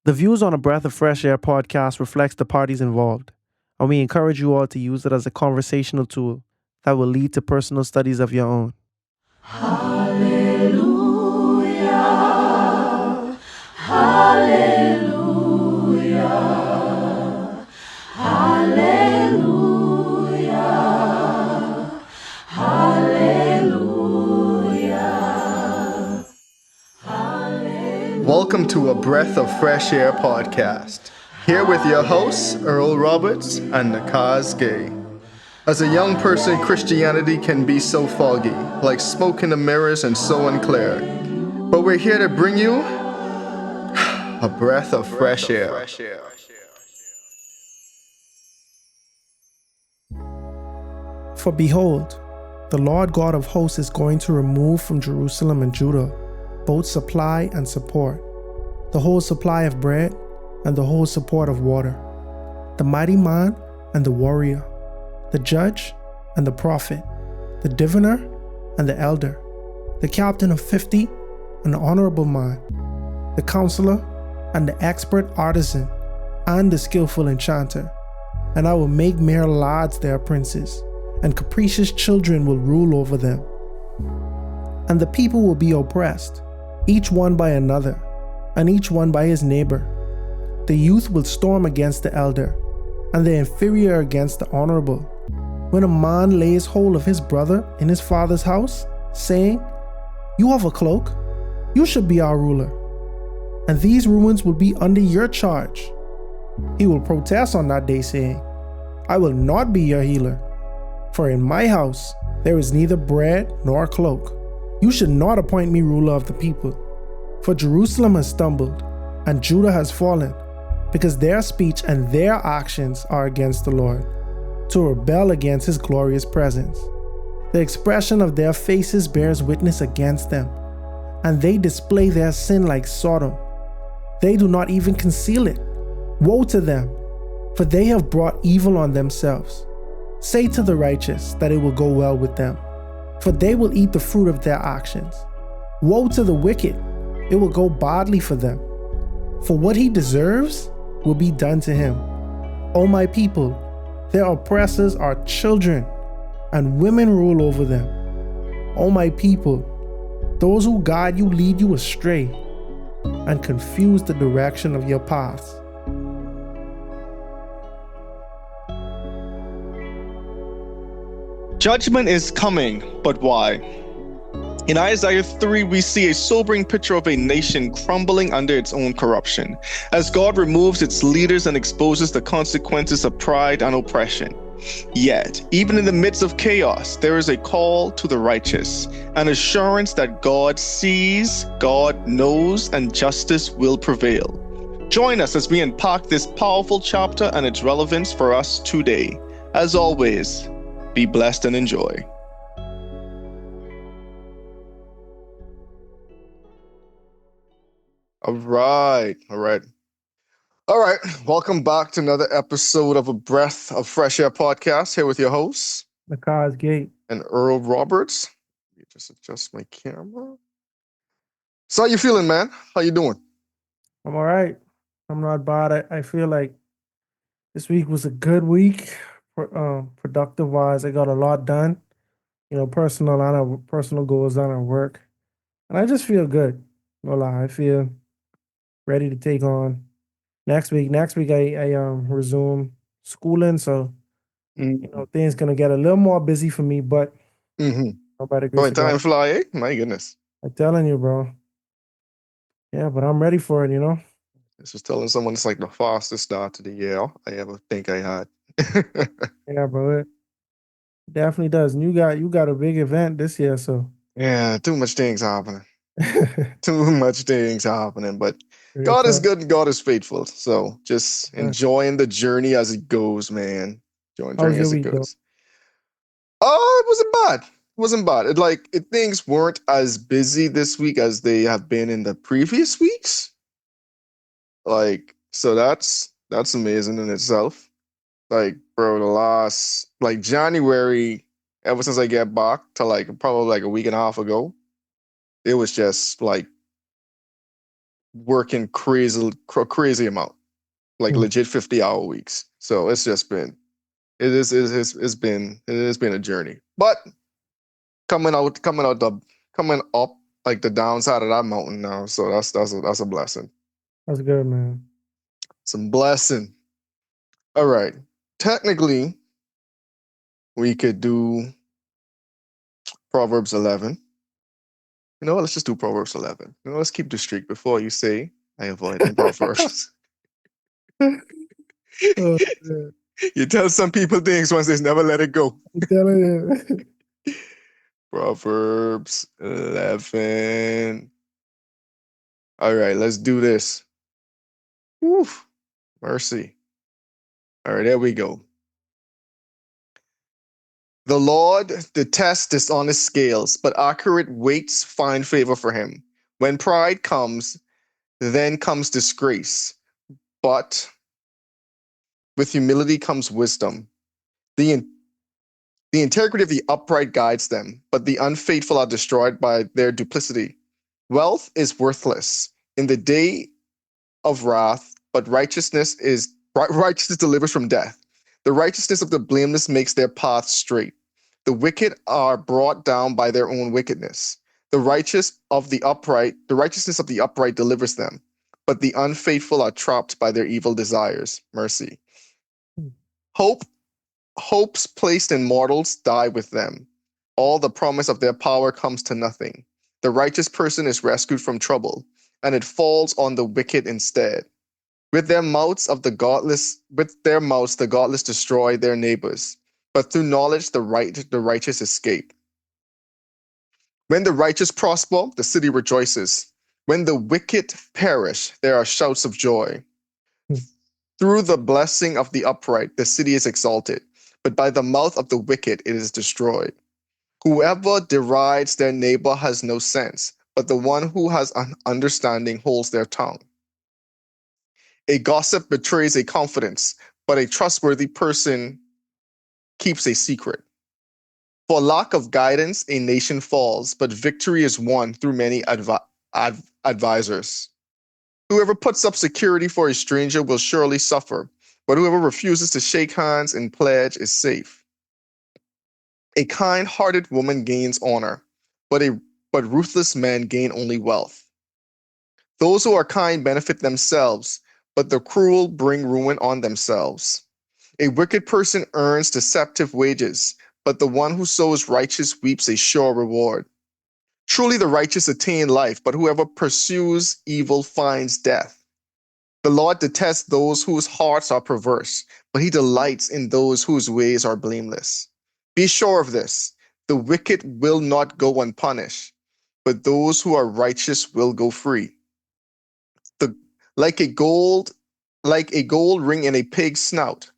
The views on a Breath of Fresh Air podcast reflects the parties involved, and we encourage you all to use it as a conversational tool that will lead to personal studies of your own. Hallelujah. Hallelujah. Hallelujah. Hallelujah. Welcome to a Breath of Fresh Air podcast. Here with your hosts, Earl Roberts and Nakhaz Gay. As a young person, Christianity can be so foggy, like smoke in the mirrors and so unclear. But we're here to bring you a breath of fresh air. For behold, the Lord God of hosts is going to remove from Jerusalem and Judah both supply and support, the whole supply of bread and the whole support of water, the mighty man and the warrior, the judge and the prophet, the diviner and the elder, the captain of 50 and the honorable man, the counselor and the expert artisan and the skillful enchanter. And I will make mere lads their princes, and capricious children will rule over them. And the people will be oppressed, each one by another, and each one by his neighbor. The youth will storm against the elder, and the inferior against the honorable. When a man lays hold of his brother in his father's house, saying, "You have a cloak, you should be our ruler, and these ruins will be under your charge," he will protest on that day, saying, "I will not be your healer, for in my house there is neither bread nor cloak. You should not appoint me ruler of the people. For Jerusalem has stumbled, and Judah has fallen, because their speech and their actions are against the Lord, to rebel against his glorious presence. The expression of their faces bears witness against them, and they display their sin like Sodom. They do not even conceal it. Woe to them, for they have brought evil on themselves. Say to the righteous that it will go well with them, for they will eat the fruit of their actions. Woe to the wicked, it will go badly for them, for what he deserves will be done to him. O my people, their oppressors are children, and women rule over them. O my people, those who guide you lead you astray, and confuse the direction of your paths. Judgment is coming, but why? In Isaiah 3, we see a sobering picture of a nation crumbling under its own corruption, as God removes its leaders and exposes the consequences of pride and oppression. Yet, even in the midst of chaos, there is a call to the righteous, an assurance that God sees, God knows, and justice will prevail. Join us as we unpack this powerful chapter and its relevance for us today. As always, be blessed and enjoy. All right. Welcome back to another episode of a Breath of Fresh Air podcast. Here with your hosts, Nakhaz Gate. and Earl Roberts. Let me just adjust my camera. So how you feeling, man? How you doing? I'm all right. I'm not bad. I feel like this week was a good week, productive wise. I got a lot done. Personal goals done at work, and I just feel good. No lie, I feel ready to take on next week. Next week, I resume schooling, so things gonna get a little more busy for me. But by the grace Boy, of time God, fly, eh? My goodness. I'm telling you, bro. Yeah, but I'm ready for it. This was telling someone it's like the fastest start to the year I ever think I had. Yeah, bro. It definitely does. And you got a big event this year, so Yeah, too much things happening. Too much things happening, but real God is tough. good and God is faithful. So just Yeah. enjoying the journey as it goes, man. Enjoying the How was journey your as it week, though? goes. Oh, it wasn't bad. It wasn't bad. Things weren't as busy this week as they have been in the previous weeks. So that's amazing in itself. Like, bro, the last January, ever since I get back to probably a week and a half ago, it was just working crazy amount, like legit 50-hour weeks. So it's just been it has been a journey. But coming up like the downside of that mountain now. So that's a blessing. That's good, man. Some blessing. All right. Technically, we could do Proverbs 11. You know what? Let's just do Proverbs 11. You know, let's keep the streak before you say I avoiding Proverbs. Oh, man. You tell some people things once they never let it go. I'm telling you. Proverbs 11. All right, let's do this. Woof. Mercy. All right, there we go. The Lord detests dishonest scales, but accurate weights find favor for him. When pride comes, then comes disgrace. But with humility comes wisdom. The, the integrity of the upright guides them, but the unfaithful are destroyed by their duplicity. Wealth is worthless in the day of wrath, but righteousness delivers from death. The righteousness of the blameless makes their path straight. The wicked are brought down by their own wickedness. The righteousness of the upright delivers them, but the unfaithful are trapped by their evil desires. Mercy. Hope Hopes placed in mortals die with them. All the promise of their power comes to nothing. The righteous person is rescued from trouble, and it falls on the wicked instead. With their mouths the godless destroy their neighbors, but through knowledge the righteous escape. When the righteous prosper, the city rejoices. When the wicked perish, there are shouts of joy. Through the blessing of the upright, the city is exalted, but by the mouth of the wicked it is destroyed. Whoever derides their neighbor has no sense, but the one who has an understanding holds their tongue. A gossip betrays a confidence, but a trustworthy person keeps a secret. For lack of guidance, a nation falls, but victory is won through many advisors. Whoever puts up security for a stranger will surely suffer, but whoever refuses to shake hands and pledge is safe. A kind-hearted woman gains honor, but ruthless men gain only wealth. Those who are kind benefit themselves, but the cruel bring ruin on themselves. A wicked person earns deceptive wages, but the one who sows righteous weeps a sure reward. Truly the righteous attain life, but whoever pursues evil finds death. The Lord detests those whose hearts are perverse, but he delights in those whose ways are blameless. Be sure of this, the wicked will not go unpunished, but those who are righteous will go free. The, like a gold, like a gold ring in a pig's snout,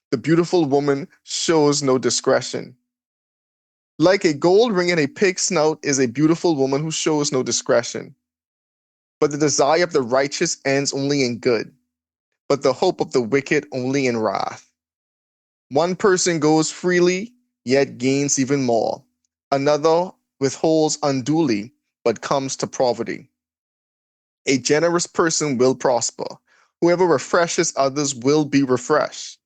the beautiful woman shows no discretion. Like a gold ring in a pig's snout is a beautiful woman who shows no discretion. But the desire of the righteous ends only in good, but the hope of the wicked only in wrath. One person goes freely, yet gains even more. Another withholds unduly, but comes to poverty. A generous person will prosper. Whoever refreshes others will be refreshed.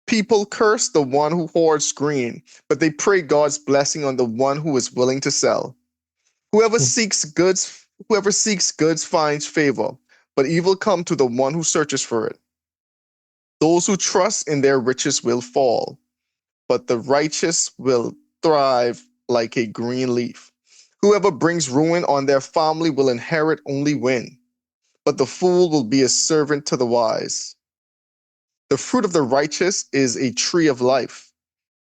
People curse the one who hoards grain, but they pray God's blessing on the one who is willing to sell. Whoever seeks goods finds favor, but evil come to the one who searches for it. Those who trust in their riches will fall, but the righteous will thrive like a green leaf. Whoever brings ruin on their family will inherit only win, but the fool will be a servant to the wise. The fruit of the righteous is a tree of life,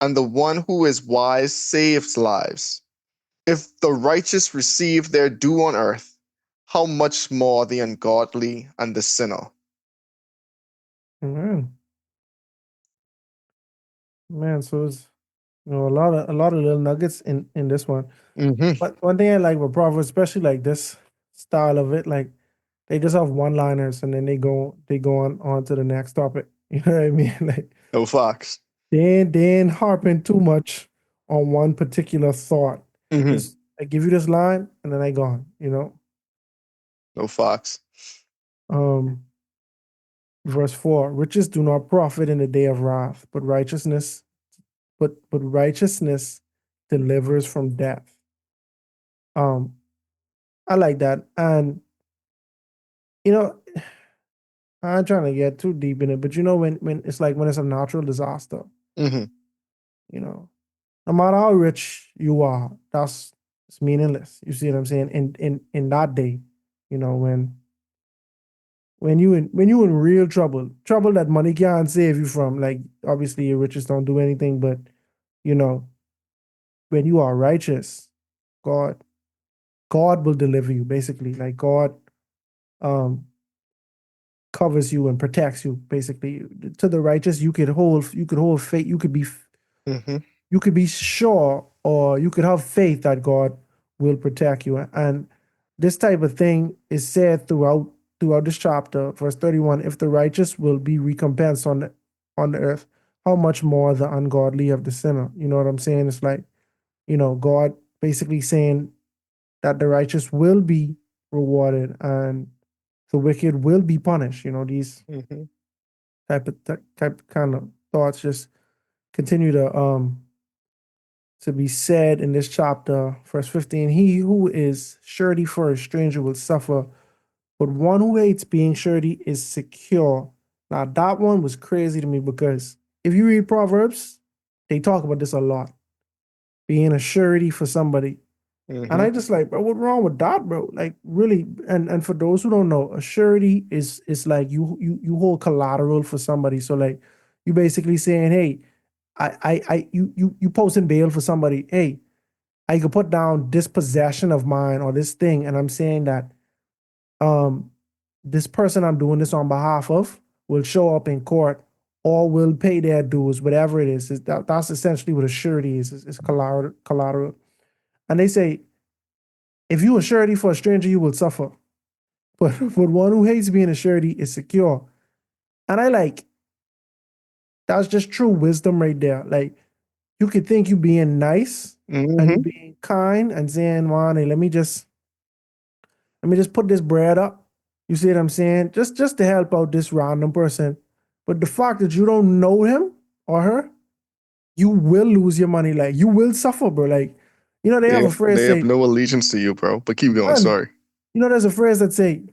and the one who is wise saves lives. If the righteous receive their due on earth, how much more the ungodly and the sinner? Man, man, so it's a lot of little nuggets in this one. Mm-hmm. But one thing I like about Proverbs, especially like this style of it, like they just have one-liners and then they go on to the next topic. You know what I mean? Like No fox. they ain't harping too much on one particular thought. Mm-hmm. Just I give you this line and then I gone. No fox. Um, verse 4, riches do not profit in the day of wrath, but righteousness delivers from death. Um, I like that. And you know, I'm not trying to get too deep in it, but when it's like when it's a natural disaster, Mm-hmm. you know, no matter how rich you are, it's meaningless. You see what I'm saying? In that day, when when you in real trouble that money can't save you from, like obviously your riches don't do anything, but you know, when you are righteous, God God will deliver you, basically. Like God um covers you and protects you, basically. To the righteous, you could hold faith, Mm-hmm. you could be sure, or you could have faith that God will protect you. And this type of thing is said throughout this chapter, verse 31. If the righteous will be recompensed on the earth, how much more the ungodly of the sinner? You know what I'm saying? It's like, God basically saying that the righteous will be rewarded and the wicked will be punished. These Mm-hmm. type kind of thoughts just continue to be said in this chapter. Verse 15, he who is surety for a stranger will suffer, but one who hates being surety is secure. Now, that one was crazy to me because if you read Proverbs, they talk about this a lot, being a surety for somebody. And Mm-hmm. I just like, bro, what's wrong with that, bro? Like, really. And for those who don't know, a surety is like you hold collateral for somebody. So like, you basically saying, hey, you posting bail for somebody. Hey, I could put down this possession of mine or this thing, and I'm saying that um this person I'm doing this on behalf of will show up in court or will pay their dues, whatever it is. That's essentially what a surety is. It's collateral. And they say, if you are surety for a stranger, you will suffer. But for one who hates being a surety is secure. And I like, that's just true wisdom right there. Like, you could think you being nice and you Mm-hmm. being kind and saying, man, hey, let me just put this bread up. You see what I'm saying? Just to help out this random person. But the fact that you don't know him or her, you will lose your money. Like, you will suffer, bro. Like, they have a They phrase have say, no allegiance to you, bro. But keep going. man, Sorry. there's a phrase that say,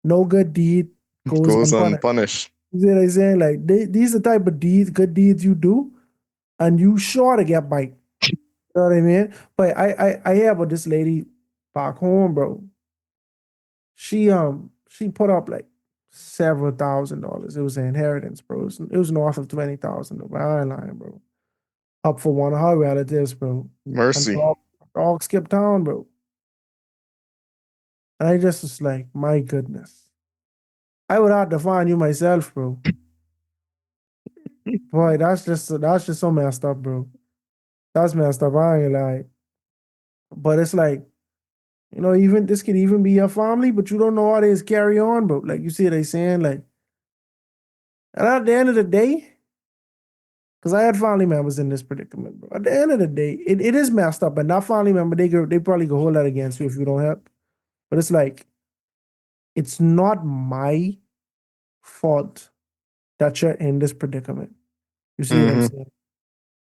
no good deed goes Goes unpunished. unpunished. You see what I'm saying? Like, these are the type of good deeds you do, and you sure to get bite. You know what I mean? But I hear about this lady back home, bro. She put up like several $1,000s. It was an inheritance, bro. It was north of 20,000. I ain't lying, bro. Up for one of her relatives, bro. And Mercy. dog skipped town, bro. And I just was like, my goodness. I would have to find you myself, bro. Boy, that's just so messed up, bro. That's messed up. I ain't lie. But it's like, even this could even be your family, but you don't know how they is carry on, bro. Like, you see what they saying, like, and at the end of the day, because I had family members in this predicament, bro. At the end of the day, it is messed up, and that family member, they probably go hold that against you if you don't help. But it's like, it's not my fault that you're in this predicament. You see what I'm Mm-hmm. saying?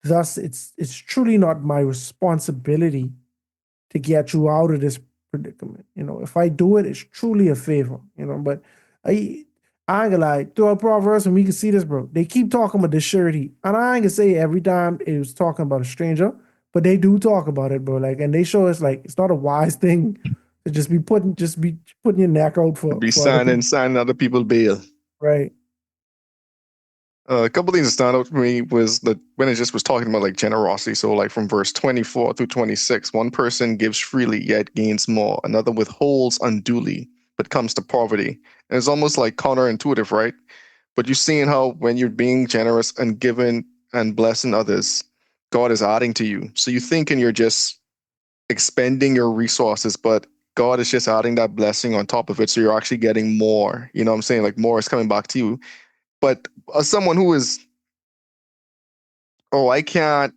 Thus, it's truly not my responsibility to get you out of this predicament. If I do it, it's truly a favor. But I I ain't gonna lie, throughout Proverbs, and we can see this, bro. They keep talking about the surety. And I ain't gonna say every time it was talking about a stranger, but they do talk about it, bro. Like, and they show us like it's not a wise thing to just be putting your neck out Be for other people. signing other people bail. Right. A couple things that stand out for me was that when it just was talking about like generosity. So like from verse 24 through 26, one person gives freely yet gains more. Another withholds unduly but comes to poverty. And it's almost like counterintuitive, right? But you're seeing how when you're being generous and giving and blessing others, God is adding to you. So you thinking you're just expending your resources, but God is just adding that blessing on top of it. So you're actually getting more. You know what I'm saying? Like more is coming back to you. But as someone who is, oh, I can't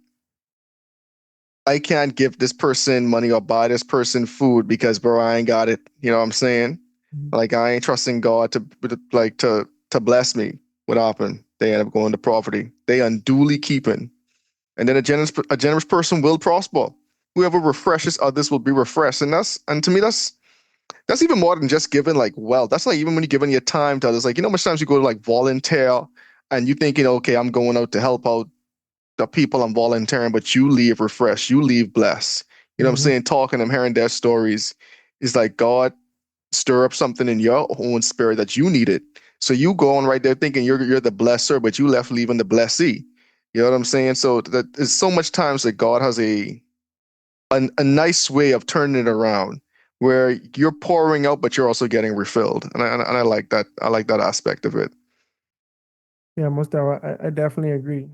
give this person money or buy this person food because bro, I ain't got it. You know what I'm saying? Mhm. Like I ain't trusting God to bless me. What happened? They end up going to poverty. They unduly keeping. And then a generous person will prosper. Whoever refreshes others will be refreshed. And to me that's even more than just giving like wealth. That's like even when you're giving your time to others. Like, much times you go to like volunteer and you thinking, okay, I'm going out to help out the people I'm volunteering, but you leave refreshed, you leave blessed. You know what I'm Mhm. saying? Talking them, hearing their stories is like God stir up something in your own spirit that you needed. So you go on right there thinking you're the blesser, but you left leaving the blessee. You know what I'm saying? So that is so much times that God has a nice way of turning it around where you're pouring out, but you're also getting refilled. And I like that. I like that aspect of it. Yeah, most definitely. I definitely agree.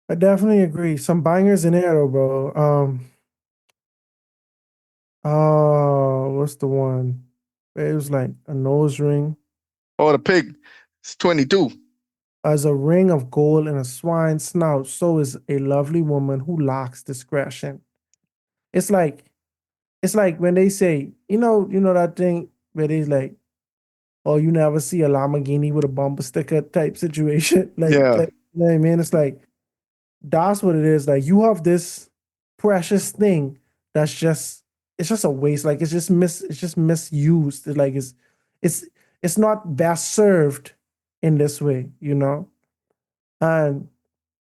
I definitely agree. Some bangers in there, though, bro. Oh, what's the one? It was like a nose ring. Oh, the pig. It's 22. As a ring of gold in a swine's snout, so is a lovely woman who lacks discretion. It's like it's like when they say, you know that thing where they like, oh, you never see a Lamborghini with a bumper sticker type situation. Yeah. You know what I mean? It's like that's what it is. Like you have this precious thing that's just it's just a waste. Like it's just misused. It's it's not best served in this way, And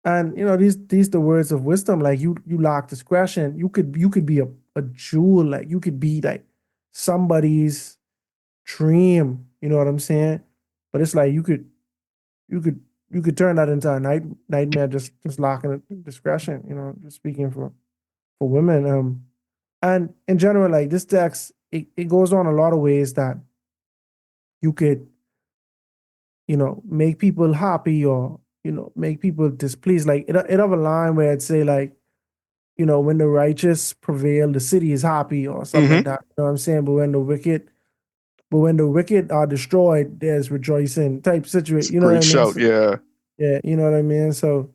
these the words of wisdom. Like you lack discretion. You could be a jewel. Like you could be like somebody's dream. You know what I'm saying? But it's like you could you could turn that into a nightmare just lacking discretion. Just speaking for women. And in general, like this text, it goes on a lot of ways that you could make people happy or make people displeased. Like it have a line where it say like when the righteous prevail, the city is happy or something like Mm-hmm. that. You know what I'm saying? But when the wicked are destroyed, there's rejoicing type It's situation. a You know what great I mean? shout. So, Yeah. yeah, you know what I mean. So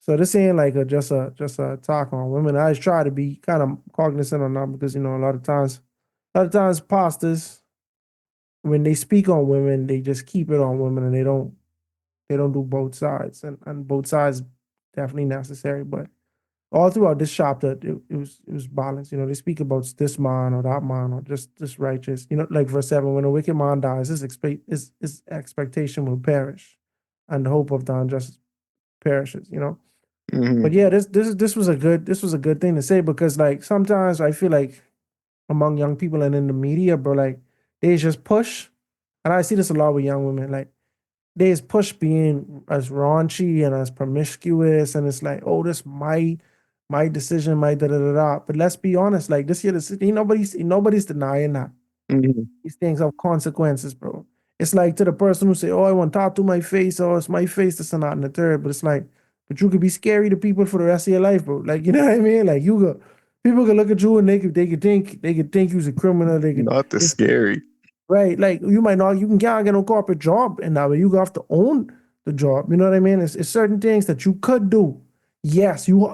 this ain't like just a talk on women. I just try to be kind of cognizant on that because a lot of times pastors when they speak on women, they just keep it on women and they don't do both sides and both sides definitely necessary. But all throughout this chapter, it was balanced. They speak about this man or that man or just this righteous. Like verse 7, when a wicked man dies, his expectation will perish, and the hope of the unjust perishes. But Mm-hmm. yeah, this was a good thing to say because like sometimes I feel like among young people and in the media, bro, like they just push, and I see this a lot with young women, like they just push being as raunchy and as promiscuous, and it's like, oh, this my decision, my da da da da. But let's be honest, like this year, nobody's denying that Mm-hmm. these things have consequences, bro. It's like to the person who say, "Oh, I want to tattoo my face, or it's my face, this and that and the third." But it's like, but you could be scary to people for the rest of your life, bro. Like, you know what I mean? Like, people could look at you and they could think you're a criminal. They could, Not this it's, scary. right? Like, you can't get no corporate job, and that way you have to own the job. You know what I mean? It's certain things that you could do. Yes, you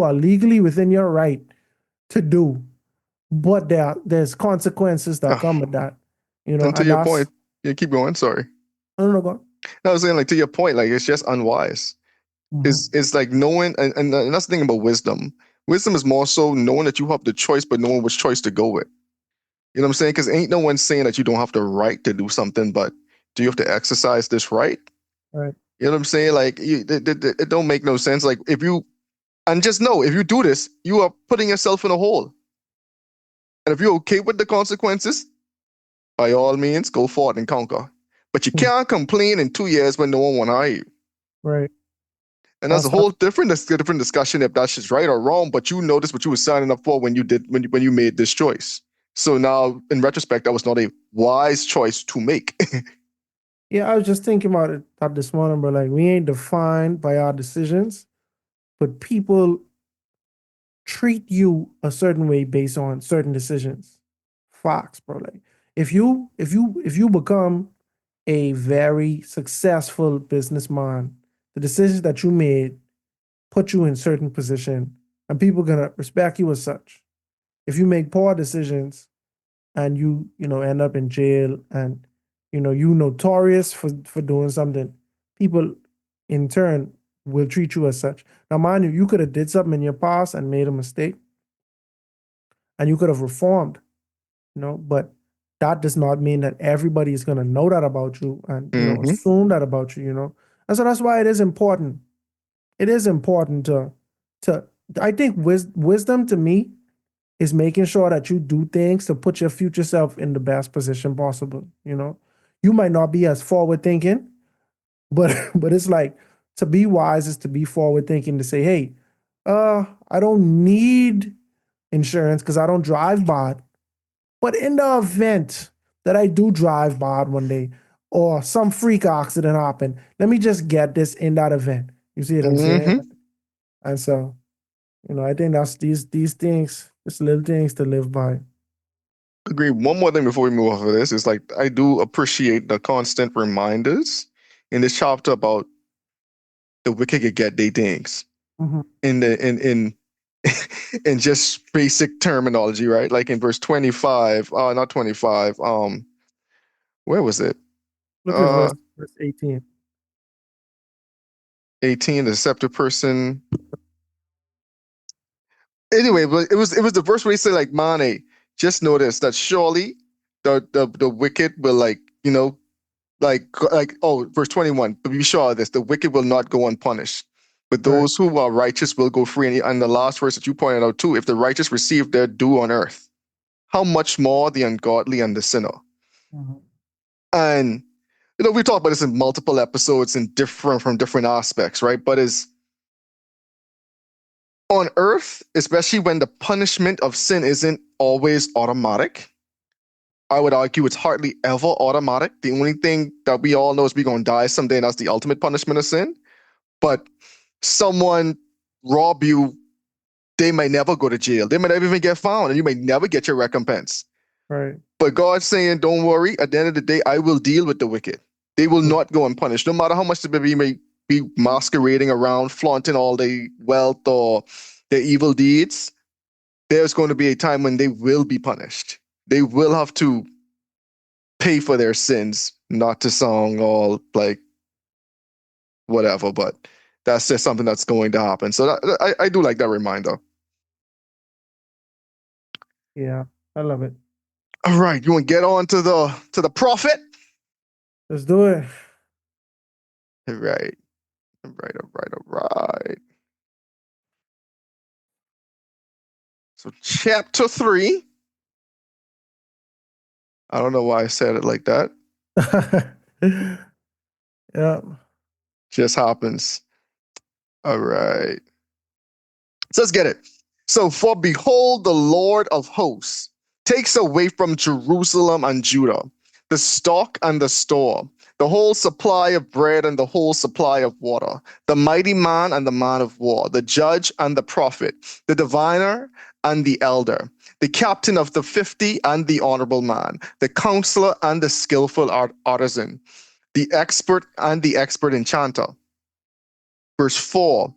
are legally within your right to do, but there's consequences that Ah, come with that, and to and your that's point, yeah, keep going. Sorry. I don't know. Go I was saying, like, to your point, like, it's just unwise. on. It's like knowing, and that's the thing about wisdom. Wisdom is more so knowing that you have the choice, but knowing which choice to go with. You know what I'm saying? Because ain't no one saying that you don't have the right to do something, but do you have to exercise this right? Right. You know what I'm saying? Like, it don't make no sense. Like, and just know, if you do this, you are putting yourself in a hole. And if you're okay with the consequences, by all means, go forth and conquer. But you Hmm. can't complain in 2 years when no one want to hire you. Right. And that's a That's whole different discussion if that's just right or wrong. But you noticed what you were signing up for when you made this choice. So now, in retrospect, that was not a wise choice to make. yeah. I was just thinking about it this morning, but like we ain't defined by our decisions, but people treat you a certain way based on certain decisions. Facts, bro. Like if you become a very successful businessman, the decisions that you made put you in certain position, and people gonna respect you as such. If you make poor decisions and you know end up in jail, and you notorious for doing something, people in turn will treat you as such. Now mind you, you could have did something in your past and made a mistake, and you could have reformed, but that does not mean that everybody is going to know that about you and Mm-hmm. assume that about you. And so that's why it is important. It is important to I think wisdom to me is making sure that you do things to put your future self in the best position possible. You might not be as forward thinking, but but it's like, to be wise is to be forward thinking, to say, hey, I don't need insurance because I don't drive bad. But in the event that I do drive bad one day, or some freak accident happen, let me just get this in that event. You see what I'm saying? Mm-hmm. And so, I think that's these things, just little things to live by. Agree. One more thing before we move off of this is like I do appreciate the constant reminders in this chapter about the wicked could get they things Mhm. in the in in just basic terminology, right? Like in verse 25, not 25, where was it? Look at Uh verse 18. 18, the deceptive person. Anyway, but it was the verse where he said like, Mane, just notice that surely the wicked will like verse 21, but be sure of this, the wicked will not go unpunished, but Right. those who are righteous will go free. And the last verse that you pointed out too, if the righteous receive their due on earth, how much more the ungodly and the sinner. Mhm. And we talked about this in multiple episodes and different aspects, right? But is on earth, especially when the punishment of sin isn't always automatic, I would argue it's hardly ever automatic. The only thing that we all know is we're going to die someday, and that's the ultimate punishment of sin. But someone rob you, they might never go to jail. They might never even get found, and you may never get your recompense. Right. But God's saying, don't worry. At the end of the day, I will deal with the wicked. They will Mhm. not go unpunished, no matter how much they may be masquerading around, flaunting all their wealth or their evil deeds. There's going to be a time when they will be punished. They will have to pay for their sins, not to sound all like whatever, but that's just something that's going to happen. So I do like that reminder. Yeah, I love it. All right, you want to get on to the prophet? Let's do it. All right, all right, all right, all right. So chapter 3. I don't know why I said it like that. Yeah. Just happens. All right. So let's get it. So, for behold, the Lord of hosts takes away from Jerusalem and Judah the stock and the store, the whole supply of bread and the whole supply of water, the mighty man and the man of war, the judge and the prophet, the diviner and the elder, the captain of the 50 and the honorable man, the counselor and the skillful artisan, the expert and the expert enchanter. Verse 4,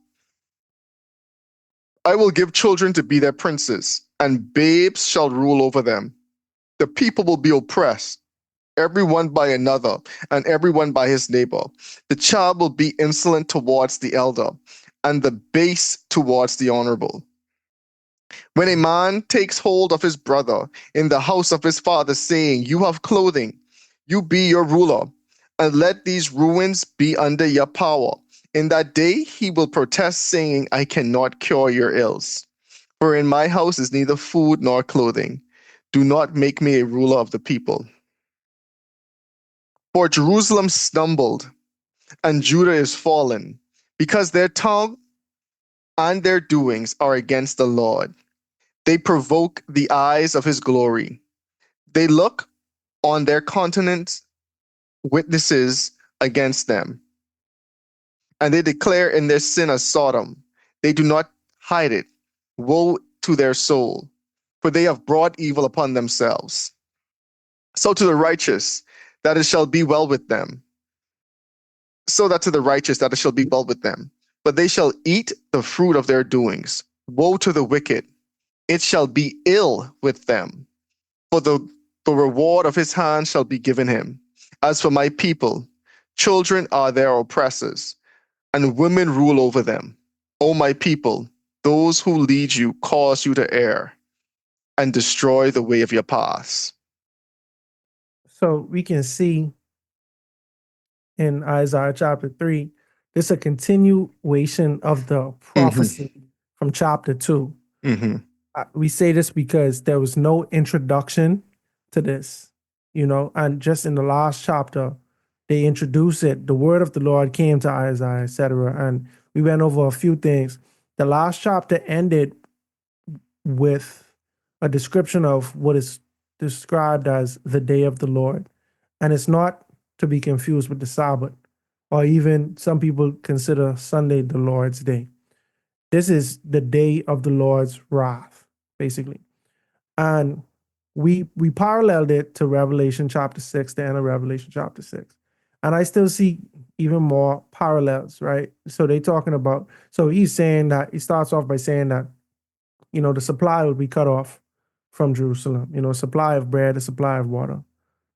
I will give children to be their princes, and babes shall rule over them. The people will be oppressed, everyone by another, and everyone by his neighbor. The child will be insolent towards the elder, and the base towards the honorable. When a man takes hold of his brother in the house of his father, saying, You have clothing, you be your ruler, and let these ruins be under your power. In that day he will protest, saying, I cannot cure your ills. For in my house is neither food nor clothing. Do not make me a ruler of the people. For Jerusalem stumbled, and Judah is fallen, because their tongue and their doings are against the Lord. They provoke the eyes of his glory. They look on their continent witnesses against them, and they declare in their sin as Sodom. They do not hide it. Woe to their soul, for they have brought evil upon themselves. So to the righteous, that it shall be well with them. So that to the righteous, that it shall be well with them. But they shall eat the fruit of their doings. Woe to the wicked, it shall be ill with them. For the The reward of his hand shall be given him. As for my people, children are their oppressors, and women rule over them. O my people, those who lead you cause you to err and destroy the way of your paths. So we can see in Isaiah chapter 3, this is a continuation of the Mm-hmm. prophecy from chapter 2. Mm-hmm. We say this because there was no introduction to this, and just in the last chapter, they introduced it. The word of the Lord came to Isaiah, etc. And we went over a few things. The last chapter ended with a description of what is described as the day of the Lord. And it's not to be confused with the Sabbath, or even some people consider Sunday the Lord's day. This is the day of the Lord's wrath, basically. And we paralleled it to Revelation chapter 6, the end of Revelation chapter 6. And I still see even more parallels, right? So they talking about, so he's saying that, he starts off by saying that, the supply will be cut off from Jerusalem, supply of bread, the supply of water.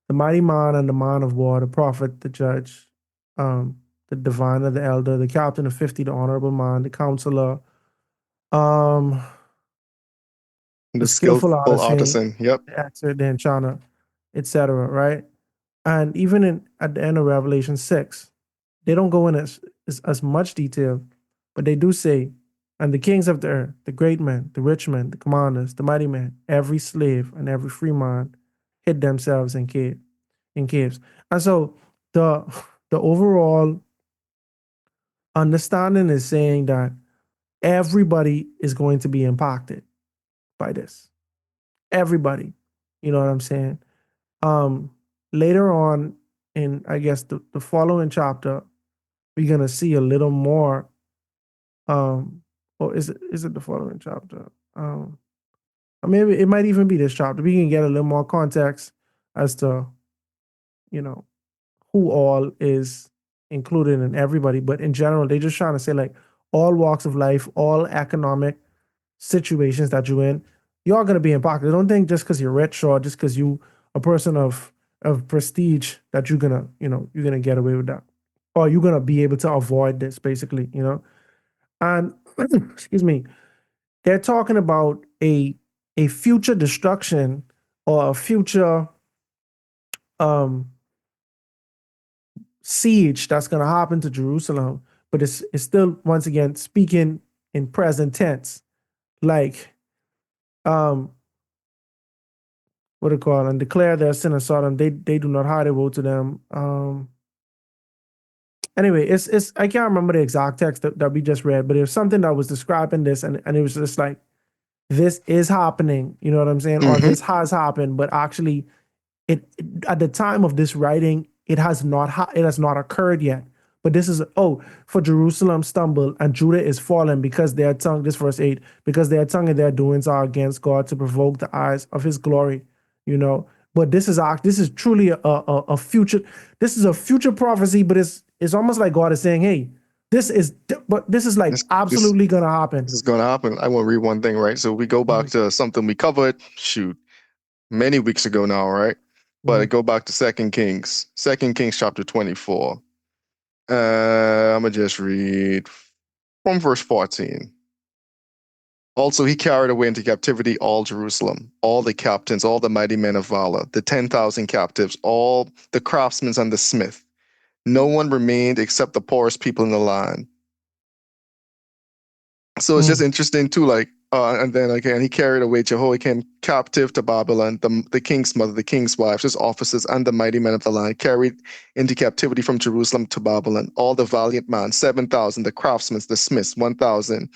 The mighty man and the man of war, the prophet, the judge, the diviner, the elder, the captain of 50, the honorable man, the counselor, um, the The skillful skillful artisan, artisan. Yep. the expert, the enchanter, etc. Right? And even at the end of Revelation 6, they don't go in as much detail, but they do say, and the kings of the earth, the great men, the rich men, the commanders, the mighty men, every slave and every free man hid themselves in caves. And so the the overall understanding is saying that everybody is going to be impacted by this. Everybody. You know what I'm saying? Um, Later on in, I guess, the following chapter, we're gonna see a little more. Or is it the following chapter? Or maybe it might even be this chapter. We can get a little more context as to, you know, who all is included in everybody. But in general, they're just trying to say like all walks of life, all economic situations that you're in, you're gonna be impacted. Don't think just because you're rich or just because you a person of prestige that you're gonna get away with that. Or you're gonna be able to avoid this, basically. And excuse me, they're talking about a future destruction or a future um siege that's going to happen to Jerusalem, but it's still once again speaking in present tense, like um what do you call it, and declare their sin and Sodom. They do not hide it woe to them. Anyway, it's I can't remember the exact text that we just read, but it was something that was describing this, and it was just like this is happening. You know what I'm saying? Or Mm-hmm. this has happened, but actually at the time of this writing, it has not occurred yet. But this is, for Jerusalem stumble and Judah is fallen because their tongue, this verse 8, because their tongue and their doings are against God to provoke the eyes of his glory, you know. But this is truly a future, this is a future prophecy, but it's almost like God is saying, hey, this is like This, this absolutely gonna this happen. is going to happen. I want to read one thing, right? So we go back Mhm, to something we covered, many weeks ago now, right? But I mhm. go back to Second Kings chapter 24. I'm going to just read from verse 14. Also, he carried away into captivity all Jerusalem, all the captains, all the mighty men of valor, the 10,000 captives, all the craftsmen and the smith. No one remained except the poorest people in the land. So it's just Mm, interesting too, like, and then again, he carried away Jehoiakim captive to Babylon, the king's mother, the king's wives, his officers, and the mighty men of the land, carried into captivity from Jerusalem to Babylon. All the valiant men, 7,000, the craftsmen, the smiths, 1,000,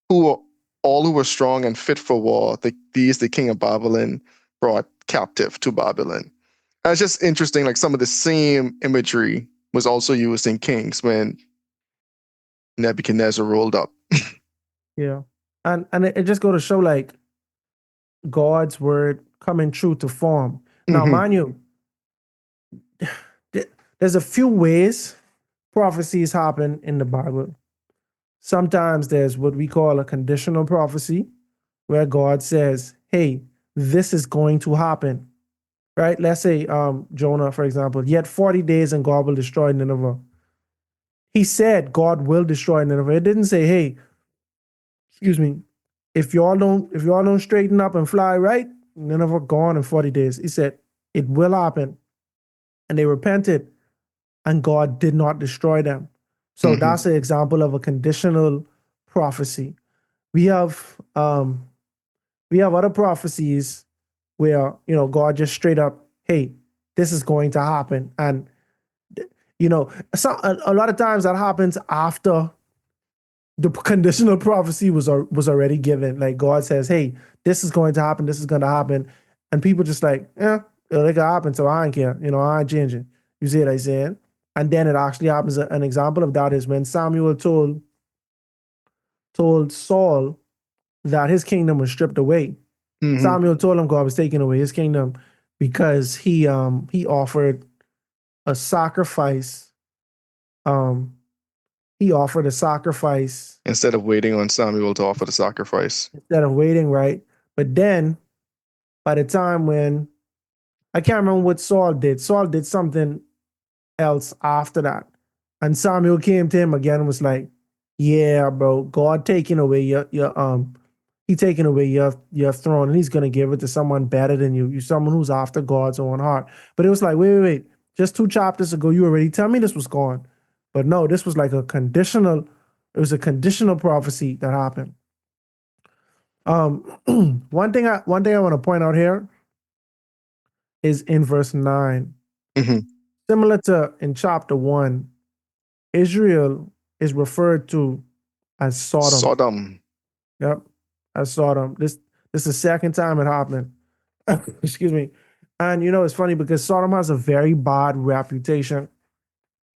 who were all who were strong and fit for war. The king of Babylon brought captive to Babylon. And it's just interesting, like some of the same imagery was also used in Kings when Nebuchadnezzar rolled up. yeah. And it just go to show like God's word coming true to form. Now, Hmm. mind you, there's a few ways prophecies happen in the Bible. Sometimes there's what we call a conditional prophecy, where God says, hey, this is going to happen. right? Let's say Jonah, for example, yet 40 days and God will destroy Nineveh. He said God will destroy Nineveh. It didn't say, hey, excuse me, if y'all don't straighten up and fly right, Nineveh gone in 40 days. He said it will happen. And they repented, and God did not destroy them. So Mm-hmm. that's an example of a conditional prophecy. We have um we have other prophecies where God just straight up, hey, this is going to happen. And a lot of times that happens after the conditional prophecy was already given. Like God says, "Hey, this is going to happen. This is going to happen," and people just like, "Yeah, it can happen." So I don't care. I ain't changing. You see what I'm saying? And then it actually happens. An example of that is when Samuel told Saul that his kingdom was stripped away. Mm-hmm. Samuel told him God was taking away his kingdom because he offered a sacrifice. Um, he offered a sacrifice Instead of waiting on Samuel to offer the sacrifice. instead of waiting, right? But then by the time when I can't remember what Saul did something else after that. And Samuel came to him again and was like, "Yeah, bro, God taking away your he taking away your throne and he's gonna give it to someone better than you. You someone who's after God's own heart." But it was like, wait. Just 2 chapters ago, you already tell me this was gone. But no, this was like it was a conditional prophecy that happened. Um one thing I want to point out here is in verse 9. Mm-hmm. Similar to in chapter 1, Israel is referred to as Sodom. Sodom. Yep, as Sodom. This is the second time it happened. Excuse me. And it's funny because Sodom has a very bad reputation.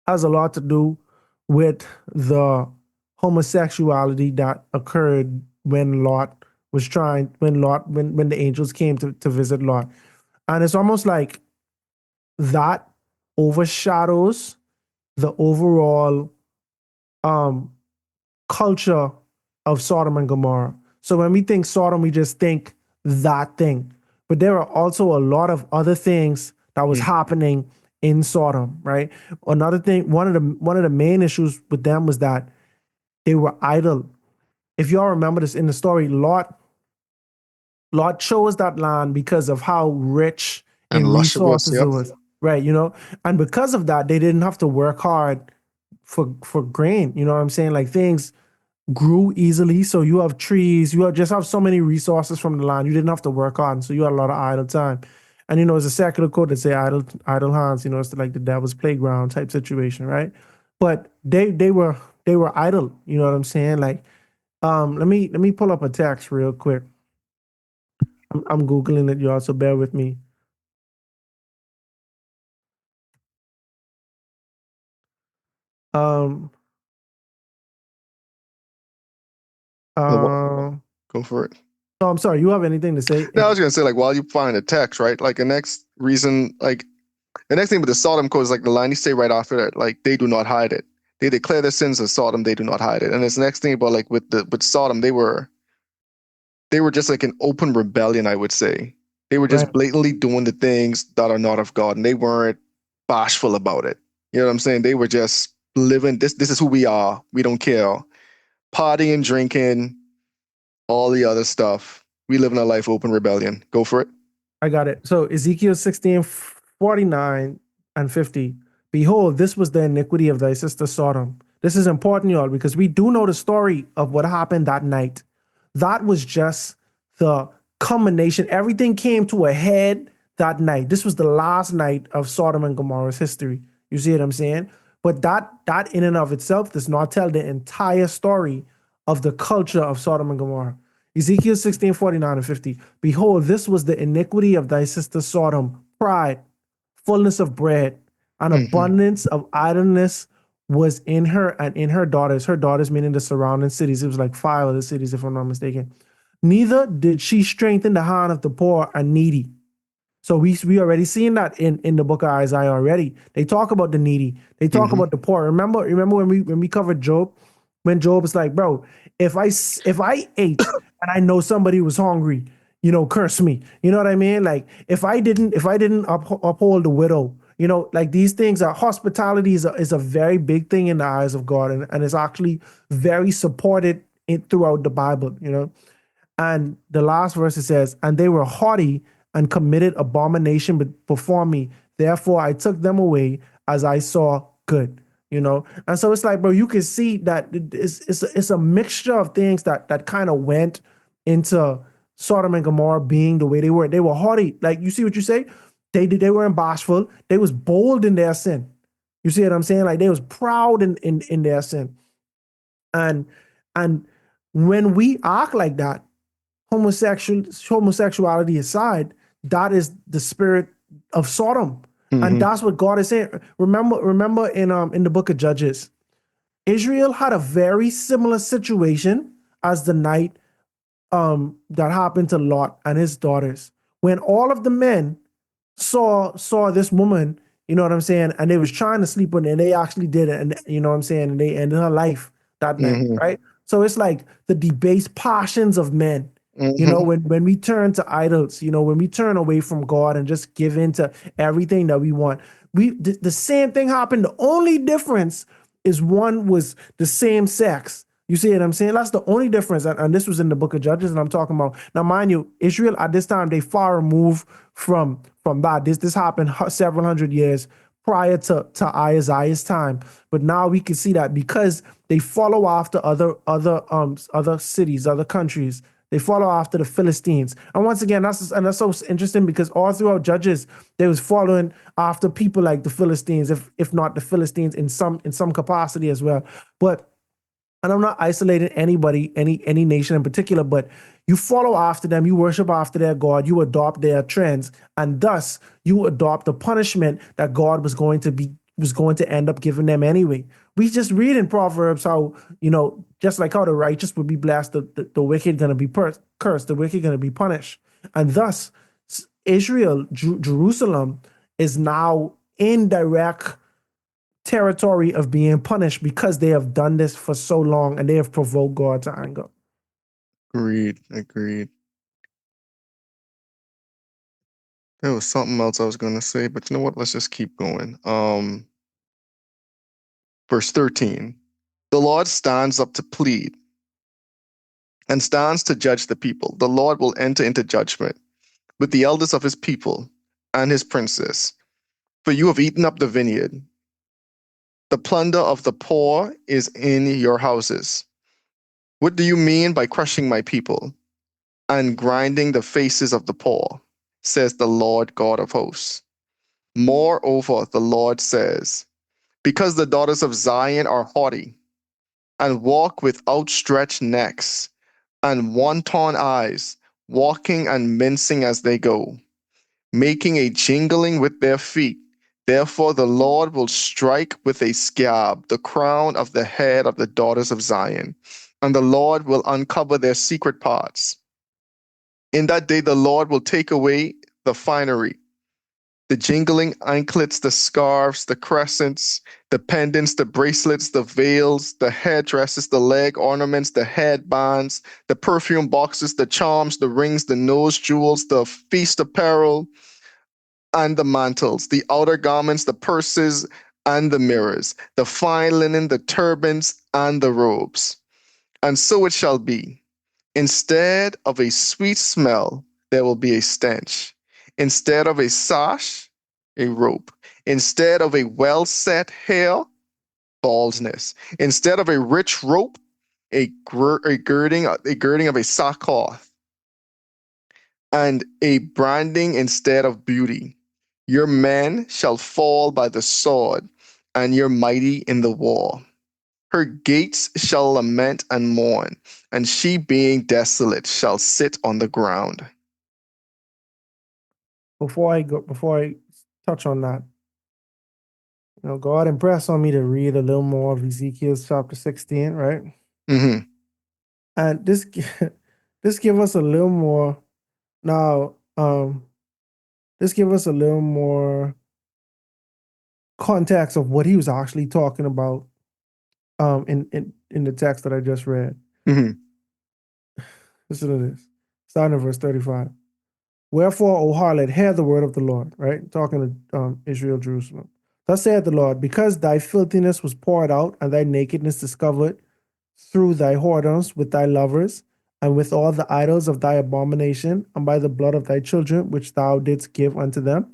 Has a lot to do with the homosexuality that occurred when Lot was trying when the angels came to visit Lot. And it's almost like that overshadows the overall um culture of Sodom and Gomorrah. So when we think Sodom, we just think that thing. But there are also a lot of other things that was Mm. happening in Sodom, right? Another thing, one of the main issues with them was that they were idle. If y'all remember this in the story, Lot chose that land because of how rich And in lush it was, resources it yep. was, right? And because of that, they didn't have to work hard for grain. You know what I'm saying? Like things grew easily. So you have trees, just have so many resources from the land. You didn't have to work on, so you had a lot of idle time. And it's a secular quote that say idle hands. It's like the devil's playground type situation, right? But they were idle. You know what I'm saying? Like, let me pull up a text real quick. I'm googling it, y'all. So bear with me. Um, No, what- uh, Go for it. no, I'm sorry. You have anything to say? No, I was gonna say, like, while you find the text, right? Like the next reason, like the next thing with the Sodom code is like the line you say right after that, like they do not hide it. They declare their sins as Sodom, they do not hide it. And this next thing about like with Sodom, they were just like an open rebellion, I would say. They were Right. just blatantly doing the things that are not of God, and they weren't bashful about it. You know what I'm saying? They were just living. This is who we are. We don't care. Partying, drinking, all the other stuff. We live in a life open rebellion. Go for it. I got it. So Ezekiel 16:49 and 50. Behold, this was the iniquity of thy sister Sodom. This is important, y'all, because we do know the story of what happened that night. That was just the culmination. Everything came to a head that night. This was the last night of Sodom and Gomorrah's history. You see what I'm saying? But that in and of itself does not tell the entire story of the culture of Sodom and Gomorrah. Ezekiel 16:49 and 50. Behold, this was the iniquity of thy sister Sodom, pride, fullness of bread, and Mm-hmm. abundance of idleness was in her and in her daughters. Her daughters meaning the surrounding cities. It was like 5 of the cities, if I'm not mistaken. Neither did she strengthen the hand of the poor and needy. So we already seen that in the book of Isaiah already. They talk about the needy. They talk Mm-hmm. about the poor. Remember when we covered Job, when Job was like, bro, if I ate and I know somebody was hungry, curse me. You know what I mean? Like if I didn't uphold the widow, like these things are hospitality is a very big thing in the eyes of God, and it's actually very supported throughout the Bible. And the last verse it says, and they were haughty and committed abomination before me. Therefore, I took them away as I saw good. And so it's like, bro, you can see that it's a mixture of things that kind of went into Sodom and Gomorrah being the way they were. They were haughty. Like, you see what you say? They weren't bashful. They was bold in their sin. You see what I'm saying? Like, they was proud in their sin. And and when we act like that, homosexuality aside, that is the spirit of Sodom. And Mm-hmm. that's what God is saying. Remember in the book of Judges, Israel had a very similar situation as the night that happened to Lot and his daughters. When all of the men saw this woman, you know what I'm saying, and they was trying to sleep with her, and they actually did it, and you know what I'm saying, and they ended her life that night, Mm-hmm. right? So it's like the debased passions of men. Mm-hmm. When we turn to idols, when we turn away from God and just give in to everything that we want, the same thing happened. The only difference is one was the same sex. You see what I'm saying? That's the only difference. And this was in the book of Judges, and I'm talking about now, mind you, Israel at this time, they far removed from that. This happened several hundred years prior to Isaiah's time. But now we can see that because they follow after other cities, other countries. They follow after the Philistines. And once again, that's so interesting because all throughout Judges, they was following after people like the Philistines, if not the Philistines in some capacity as well. But and I'm not isolating anybody, any nation in particular, but you follow after them, you worship after their God, you adopt their trends, and thus you adopt the punishment that God was going to end up giving them anyway. We just read in Proverbs how, just like how the righteous would be blessed, the wicked gonna be cursed, the wicked gonna be punished. And thus Israel, Jerusalem is now in direct territory of being punished because they have done this for so long and they have provoked God to anger. Agreed. Agreed. There was something else I was going to say, but you know what? Let's just keep going. Verse 13. The Lord stands up to plead and stands to judge the people. The Lord will enter into judgment with the elders of his people and his princes. For you have eaten up the vineyard. The plunder of the poor is in your houses. What do you mean by crushing my people and grinding the faces of the poor? Says the Lord God of hosts. Moreover, the Lord says, because the daughters of Zion are haughty and walk with outstretched necks and wanton eyes, walking and mincing as they go, making a jingling with their feet. Therefore, the Lord will strike with a scab the crown of the head of the daughters of Zion, and the Lord will uncover their secret parts. In that day, the Lord will take away the finery, the jingling anklets, the scarves, the crescents, the pendants, the bracelets, the veils, the headdresses, the leg ornaments, the headbands, the perfume boxes, the charms, the rings, the nose jewels, the feast apparel, and the mantles, the outer garments, the purses, and the mirrors, the fine linen, the turbans, and the robes. And so it shall be. Instead of a sweet smell, there will be a stench. Instead of a sash, a rope. Instead of a well set hair, baldness. Instead of a rich rope, a girding of a sackcloth, and a branding instead of beauty. Your men shall fall by the sword, and your mighty in the war. Her gates shall lament and mourn, and she being desolate shall sit on the ground. Before I touch on that, God impressed on me to read a little more of Ezekiel chapter 16, right? Mm-hmm. And this this give us a little more now. This give us a little more context of what he was actually talking about. In the text that I just read. Mm-hmm. Listen to this. Starting in verse 35. Wherefore, O harlot, hear the word of the Lord, right? Talking to Israel, Jerusalem. Thus saith the Lord, because thy filthiness was poured out, and thy nakedness discovered through thy whoredoms with thy lovers, and with all the idols of thy abomination, and by the blood of thy children, which thou didst give unto them.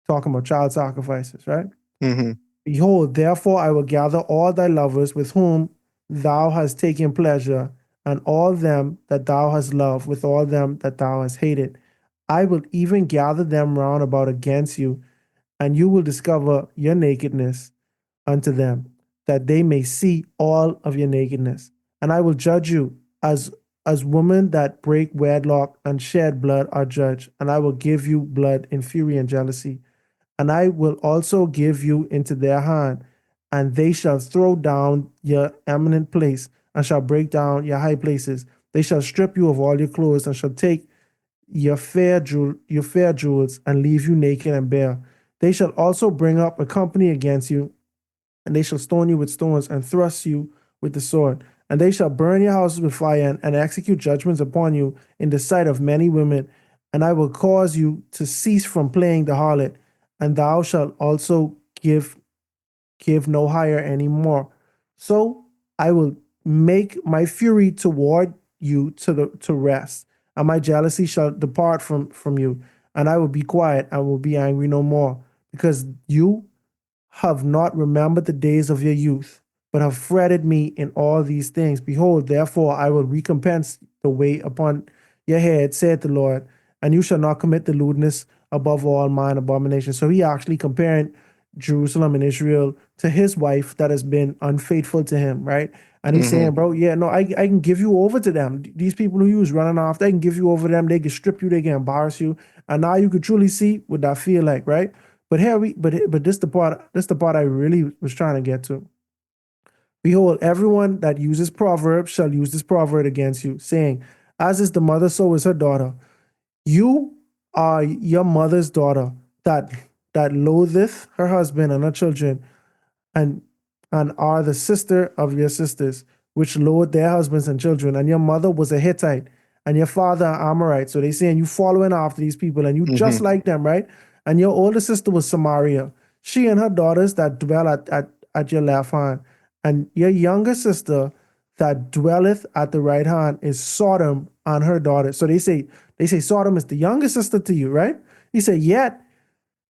Talking about child sacrifices, right? Mm-hmm. Behold, therefore I will gather all thy lovers with whom thou hast taken pleasure, and all them that thou hast loved with all them that thou hast hated. I will even gather them round about against you, and you will discover your nakedness unto them, that they may see all of your nakedness. And I will judge you as women that break wedlock and shed blood are judged, and I will give you blood in fury and jealousy. And I will also give you into their hand, and they shall throw down your eminent place, and shall break down your high places. They shall strip you of all your clothes, and shall take your fair jewels, and leave you naked and bare. They shall also bring up a company against you, and they shall stone you with stones, and thrust you with the sword. And they shall burn your houses with fire, and execute judgments upon you in the sight of many women. And I will cause you to cease from playing the harlot, and thou shalt also give no hire any more. So I will make my fury toward you to rest, and my jealousy shall depart from you, and I will be quiet and will be angry no more, because you have not remembered the days of your youth, but have fretted me in all these things. Behold, therefore, I will recompense the weight upon your head, saith the Lord, and you shall not commit the lewdness above all mine abominations. So he actually comparing Jerusalem and Israel to his wife that has been unfaithful to him, right? And he's Mm-hmm. saying, bro, yeah, no, I can give you over to them. These people who you was running off, they can give you over to them. They can strip you, they can embarrass you. And now you could truly see what that feel like, right? But this the part I really was trying to get to. Behold, everyone that uses proverbs shall use this proverb against you, saying, "As is the mother, so is her daughter." You are your mother's daughter that loatheth her husband and her children, and are the sister of your sisters, which load their husbands and children. And your mother was a Hittite, and your father an Amorite. So they saying you following after these people, and you just Mm-hmm. like them, right? And your older sister was Samaria, she and her daughters that dwell at your left hand, and your younger sister that dwelleth at the right hand is Sodom and her daughters. So they say Sodom is the younger sister to you, right? He said,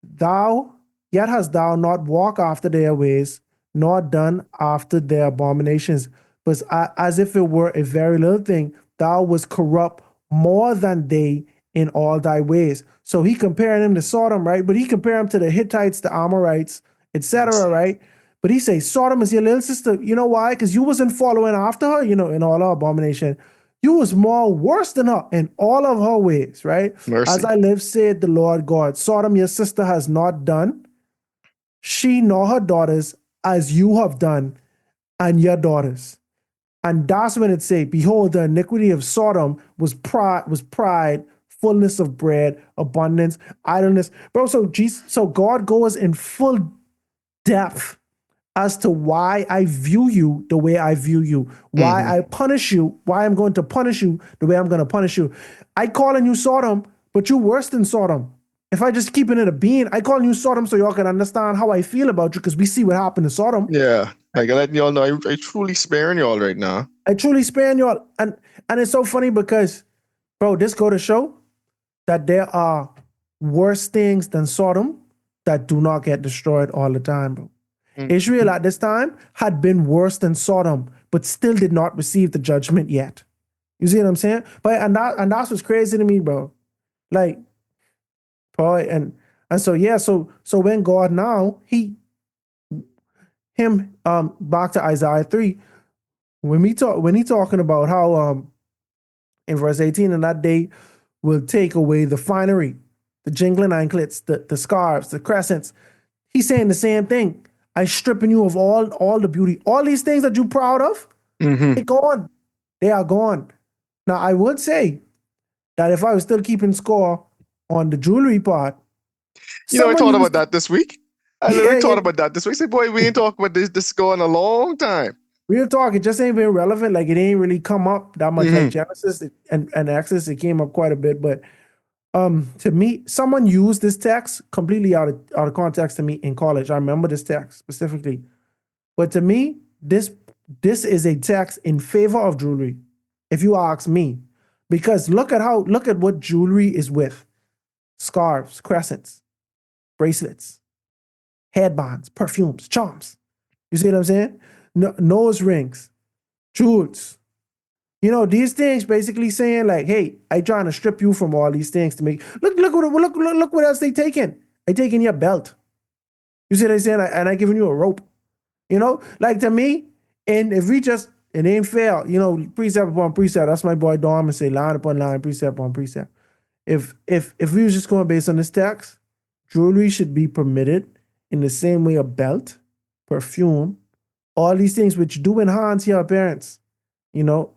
Thou, yet hast thou not walked after their ways, nor done after their abominations. But as if it were a very little thing, thou was corrupt more than they in all thy ways. So he comparing him to Sodom, right? But he compare him to the Hittites, the Amorites, etc., right? But he say Sodom is your little sister. You know why? Because you wasn't following after her, in all her abomination. You was more worse than her in all of her ways, right? As Mercy. I live, said the Lord God, Sodom, your sister, has not done, she nor her daughters, as you have done, and your daughters. And that's when it say, Behold, the iniquity of Sodom was pride, fullness of bread, abundance, idleness. Bro, so God goes in full depth as to why I view you the way I view you, why Mm-hmm. I punish you, why I'm going to punish you the way I'm going to punish you. I calling you Sodom, but you worse than Sodom. If I just keeping it a bean, I calling you Sodom so y'all can understand how I feel about you because we see what happened to Sodom. Yeah. Like I letting y'all know I truly sparing y'all right now. I truly span y'all, and it's so funny because, bro, this go to show that there are worse things than Sodom that do not get destroyed all the time, bro. Israel Mm-hmm. at this time had been worse than Sodom, but still did not receive the judgment yet. You see what I'm saying? But and that's what's crazy to me, bro. Like, bro, and so yeah, so when God now him back to Isaiah 3, when he talking about how in verse 18, and that day will take away the finery, the jingling anklets, the scarves, the crescents. He's saying the same thing. I stripping you of all the beauty, all these things that you're proud of. Mm-hmm. They gone. They are gone. Now I would say that if I was still keeping score on the jewelry part, I someone thought about used that this week. I yeah, literally yeah, thought about that this week. Say, boy, we ain't talked about this going a long time. Real talk, it just ain't been relevant. Like it ain't really come up that much. Like Mm-hmm. Genesis and Exodus, it came up quite a bit. But to me, someone used this text completely out of context to me in college. I remember this text specifically. But to me, this is a text in favor of jewelry, if you ask me. Because look at what jewelry is with: scarves, crescents, bracelets, headbands, perfumes, charms. You see what I'm saying? No, nose rings, jewels. These things basically saying like, hey, I trying to strip you from all these things to make look what else they taking. They taking your belt. You see what I'm saying? And I giving you a rope. Like to me, and if we just it ain't fair, precept upon precept. That's my boy Dom and say line upon line, precept upon precept. If we was just going based on this text, jewelry should be permitted in the same way a belt, perfume, all these things which do enhance your appearance.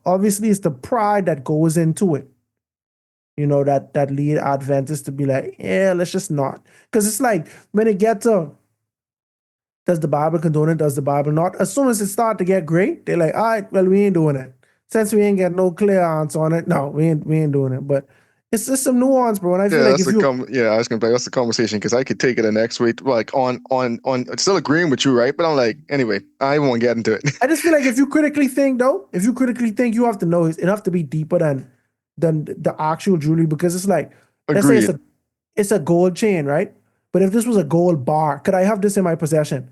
Obviously it's the pride that goes into it. That lead Adventists to be like, yeah, let's just not. Because it's like when it gets to does the Bible condone it? Does the Bible not? As soon as it start to get great, they're like, all right, well, we ain't doing it. Since we ain't got no clear answer on it, no, we ain't doing it. But it's just some nuance, bro. And I feel Yeah, like that's if the you yeah, I was gonna say that's the conversation because I could take it the next way, like on still agreeing with you, right? But I'm like, anyway, I won't get into it. I just feel like if you critically think though, if you critically think you have to know it have to be deeper than the actual jewelry because it's like, let's say Agreed. it's a gold chain, right? But if this was a gold bar, could I have this in my possession?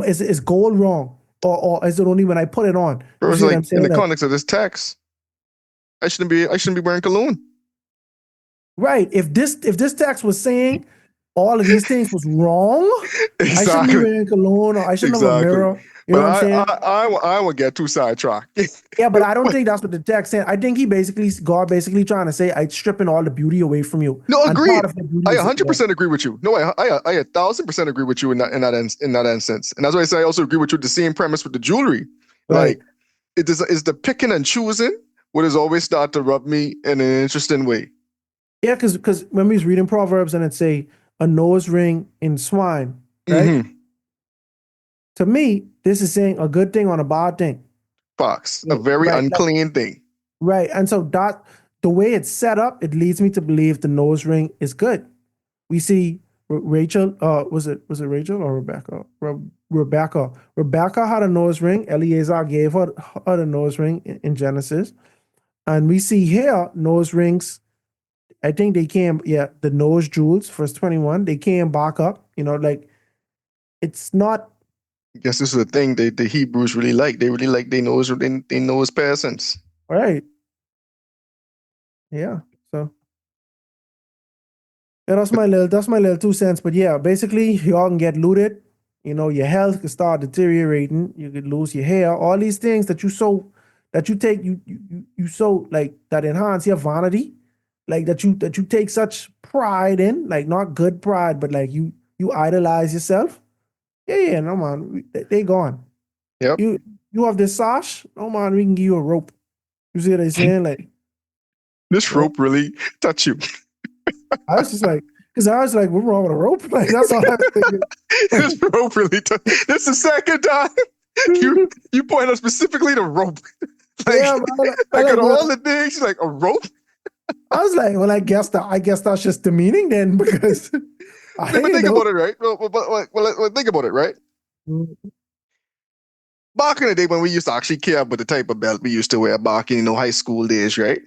Is gold wrong? Or is it only when I put it on? Bro, You it's see what like I'm in saying? the Like, context of this text, I shouldn't be wearing cologne. right. If this text was saying all of these things was wrong, I shouldn't be Exactly, wearing cologne or I shouldn't have a exactly. mirror. You know But what I'm I saying? I I won't get too sidetracked. Yeah, but I don't think that's what the text said. I think God basically trying to say, I'm stripping all the beauty away from you. No, And part agreed. of the beauty I is yeah. 100% agree with you. No, I 1,000% agree with you in that instance. And that's why I say I also agree with you. The same premise with the jewelry, Right. like it is the picking and choosing what has always started to rub me in an interesting way. Yeah, because when we was reading Proverbs and it say a nose ring in swine, right? Mm-hmm. To me, this is saying a good thing on a bad thing. Fox, a Yeah, very right. Like unclean thing. right. And so that the way it's set up, it leads me to believe the nose ring is good. We see Rachel, was it Rachel or Rebecca? Rebecca. Rebecca had a nose ring. Eliezer gave her the nose ring in Genesis. And we see here nose rings. I think they came, yeah, the nose jewels, verse 21, they came back up, like it's not I guess this is the thing the Hebrews really like. They really like they know his persons. right. Yeah. So yeah, that's my little 2 cents. But yeah, basically y'all can get looted. Your health could start deteriorating. You could lose your hair. All these things that you take you so like that enhance your vanity, like that you take such pride in, like not good pride, but like you idolize yourself. Yeah, yeah, no man, they gone. Yep. You have this sash, no man, we can give you a rope. You see what I'm saying? Like, This rope really touch you. I was just like, because I was like, what's wrong with a rope? Like, that's all I was thinking. This rope really touch. This is the second time you point out specifically the rope. Like Yeah, man. I I got like when all the things like a rope. I was like, well, I guess that's just the meaning then, because I But ain't think know. about it, right? Well, think about it, right? Back in the day when we used to actually care about the type of belt we used to wear back in high school days, right?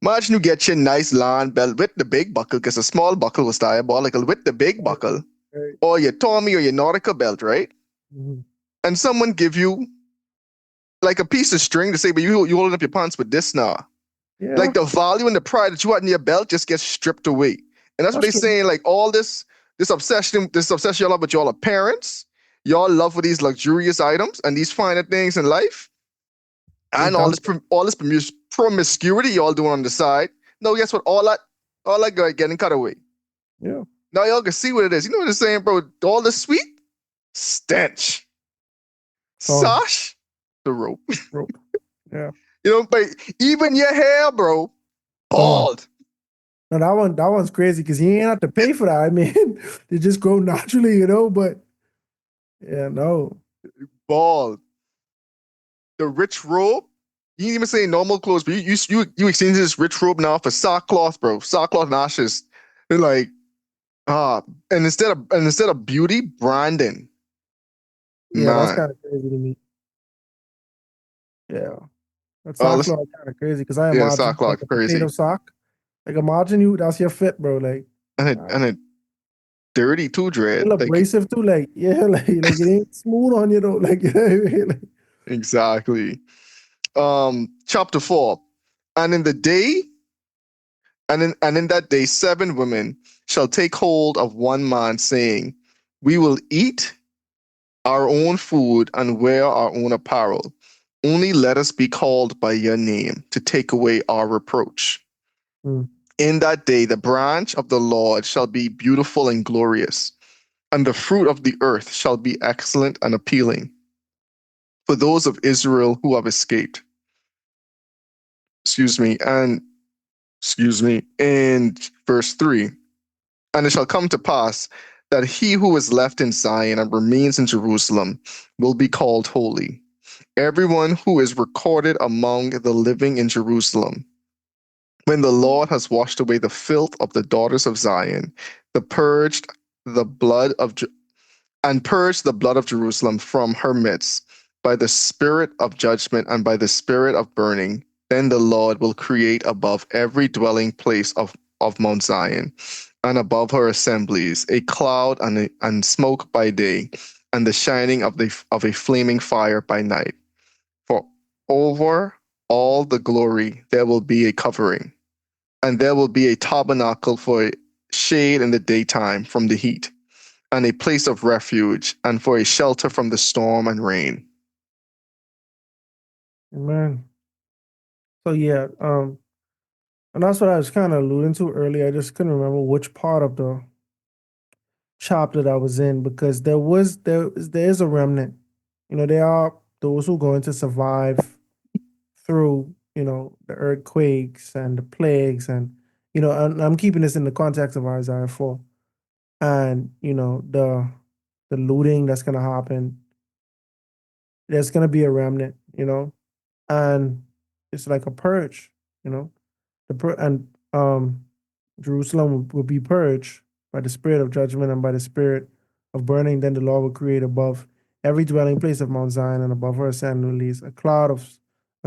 Imagine you get your nice lawn belt with the big buckle, because a small buckle was diabolical, with the big buckle, Right. or your Tommy or your Nautica belt, right? Mhm. And someone give you like a piece of string to say, but you holding up your pants with this now. Yeah, Like the value and the pride that you had in your belt just gets stripped away. And that's what that's they're true. saying, like all this obsession y'all have with y'all appearance, y'all love for these luxurious items and these finer things in life, They and done. all this promiscuity y'all doing on the side. No, guess what? All that getting cut away. Yeah. Now y'all can see what it is. You know what I'm saying, bro? All the sweet stench. Gone. Sash, the rope. Rope. Yeah. But even your hair, bro, Gone. bald. No, that one's crazy because he ain't have to pay for that. I mean, they just grow naturally, but yeah, no. Bald. the rich robe. You didn't even say normal clothes, but you exchange this rich robe now for sackcloth, bro. Sackcloth and ashes. And like ah, and instead of beauty, branding. Yeah, that's Man. kind of crazy to me. Yeah. That Let's sackcloth kind of crazy because I yeah, imagine like sackcloth a potato crazy. sock. Like imagine you, that's your fit, bro. Like, uh, And a dirty too dread. feel Like abrasive too. Like, yeah, like it ain't smooth on you though. Like, like exactly. Chapter 4. And in the day and in that day 7 women shall take hold of one man, saying, we will eat our own food and wear our own apparel. Only let us be called by your name to take away our reproach. mm, In that day, the branch of the Lord shall be beautiful and glorious, and the fruit of the earth shall be excellent and appealing for those of Israel who have escaped. Excuse me. And excuse me. In verse 3, and it shall come to pass that he who is left in Zion and remains in Jerusalem will be called holy, everyone who is recorded among the living in Jerusalem. When the Lord has washed away the filth of the daughters of Zion, the purged the blood of and purged the blood of Jerusalem from her midst by the spirit of judgment and by the spirit of burning, then the Lord will create above every dwelling place of Mount Zion and above her assemblies a cloud and smoke by day and the shining of a flaming fire by night. For over all the glory there will be a covering, and there will be a tabernacle for shade in the daytime from the heat, and a place of refuge, and for a shelter from the storm and rain. man. So yeah, and that's what I was kind of alluding to earlier. I just couldn't remember which part of the chapter that I was in because there is a remnant. You know, there are those who are going to survive through, you know, the earthquakes and the plagues and you know, and I'm keeping this in the context of Isaiah 4 and you know the looting that's gonna happen. There's gonna be a remnant, you know, and it's like a purge, you know. And Jerusalem will be purged by the spirit of judgment and by the spirit of burning. Then the Lord will create above every dwelling place of Mount Zion and above her assemblies a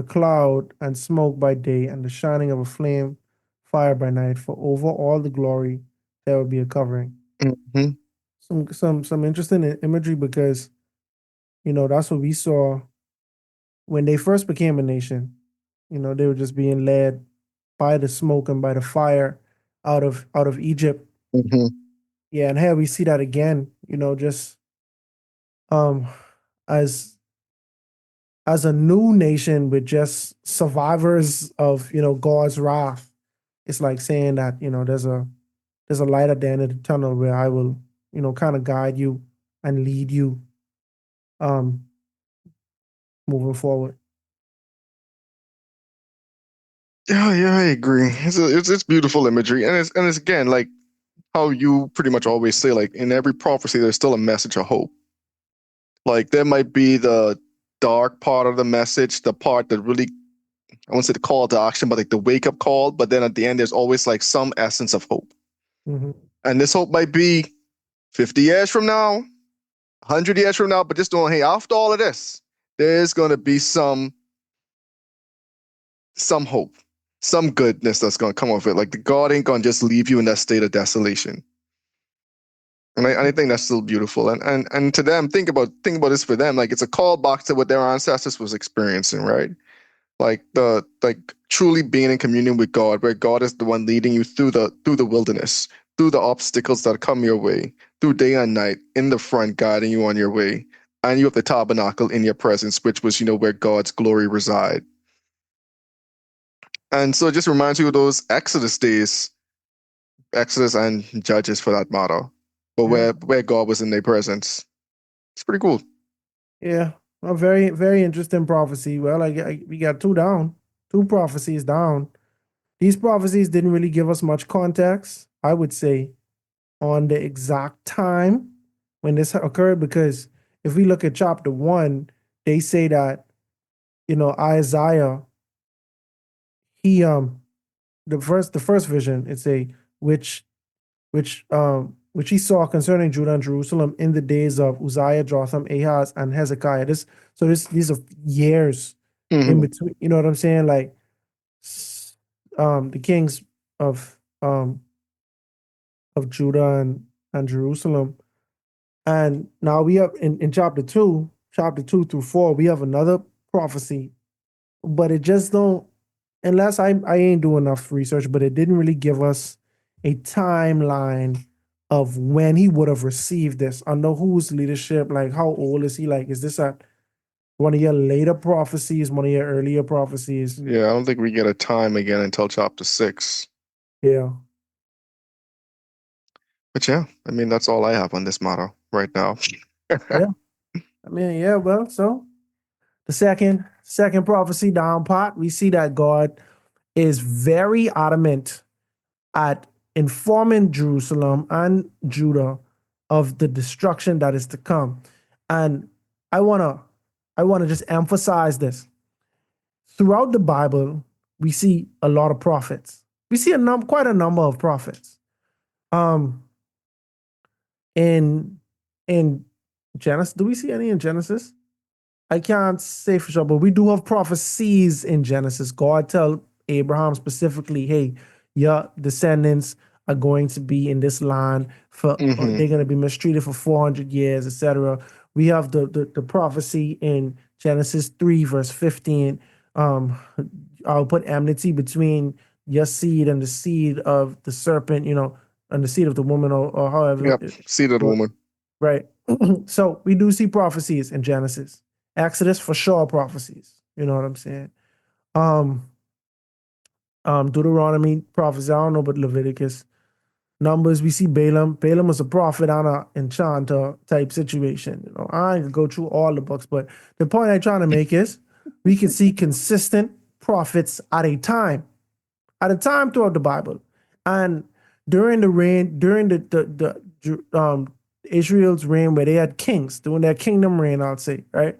cloud and smoke by day and the shining of a flame fire by night. For over all the glory there will be a covering. Mm-hmm. Some interesting imagery because you know that's what we saw when they first became a nation. You know, they were just being led by the smoke and by the fire out of Egypt. Mm-hmm. Yeah, and here we see that again, you know, just um as as a new nation with just survivors of, you know, God's wrath. It's like saying that, you know, there's a light at the end of the tunnel where I will, you know, kind of guide you and lead you um moving forward. Yeah, yeah, I agree. It's beautiful imagery, and it's again like how you pretty much always say, like in every prophecy, there's still a message of hope. Like there might be the dark part of the message, the part that really I won't say the call to action, but like the wake up call. But then at the end, there's always like some essence of hope, Hmm. and this hope might be 50 years from now, 100 years from now, but just knowing, hey, after all of this, there's gonna be some hope, some goodness that's gonna come of it. Like the God ain't gonna just leave you in that state of desolation. And I think that's still beautiful. And to them, think about this for them. Like it's a call back to what their ancestors was experiencing, right? Like truly being in communion with God, where God is the one leading you through the wilderness, through the obstacles that come your way, through day and night, in the front, guiding you on your way. And you have the tabernacle in your presence, which was, where God's glory reside. And so it just reminds you of those Exodus days, Exodus and Judges for that matter, but Yeah. where God was in their presence. It's pretty cool. Yeah. A very, very interesting prophecy. Well, we got two down, two prophecies down. These prophecies didn't really give us much context, I would say, on the exact time when this occurred, because if we look at chapter 1, they say that Isaiah, he the first vision, it's a which which he saw concerning Judah and Jerusalem in the days of Uzziah, Jotham, Ahaz, and Hezekiah. These are years in Hmm. between. You know what I'm saying? Like the kings of um of Judah and Jerusalem. And now we have in chapter two through four, we have another prophecy, but it just don't, unless I ain't doing enough research, but it didn't really give us a timeline of when he would have received this, under whose leadership, like how old is he? Like, is this at one of your later prophecies, one of your earlier prophecies? Yeah, I don't think we get a time again until chapter 6. Yeah. But yeah, I mean, that's all I have on this matter right now. Yeah. I mean, yeah, well, so the second prophecy down pot, we see that God is very adamant at informing Jerusalem and Judah of the destruction that is to come. And I wanna I wanna just emphasize this. Throughout the Bible, we see a lot of prophets. We see quite a number of prophets. Um, in in Genesis, do we see any in Genesis? I can't say for sure, but we do have prophecies in Genesis. God tell Abraham specifically, "Hey, your descendants are going to be in this land Hmm. they're going to be mistreated for 400 years, etc." We have the prophecy in Genesis 3 verse 15. Um, I'll put enmity between your seed and the seed of the serpent, and the seed of the woman, or however. Yep, seated woman. Right. So we do see prophecies in Genesis. Exodus for sure prophecies. You know what I'm saying? Um, Deuteronomy prophecy. I don't know, but Leviticus. Numbers, we see Balaam. Balaam was a prophet and an enchanter type situation. I ain't gonna go through all the books, but the point I'm trying to make is we can see consistent prophets at a time throughout the Bible. And during Israel's reign, where they had kings, during their kingdom reign, I'd say, right?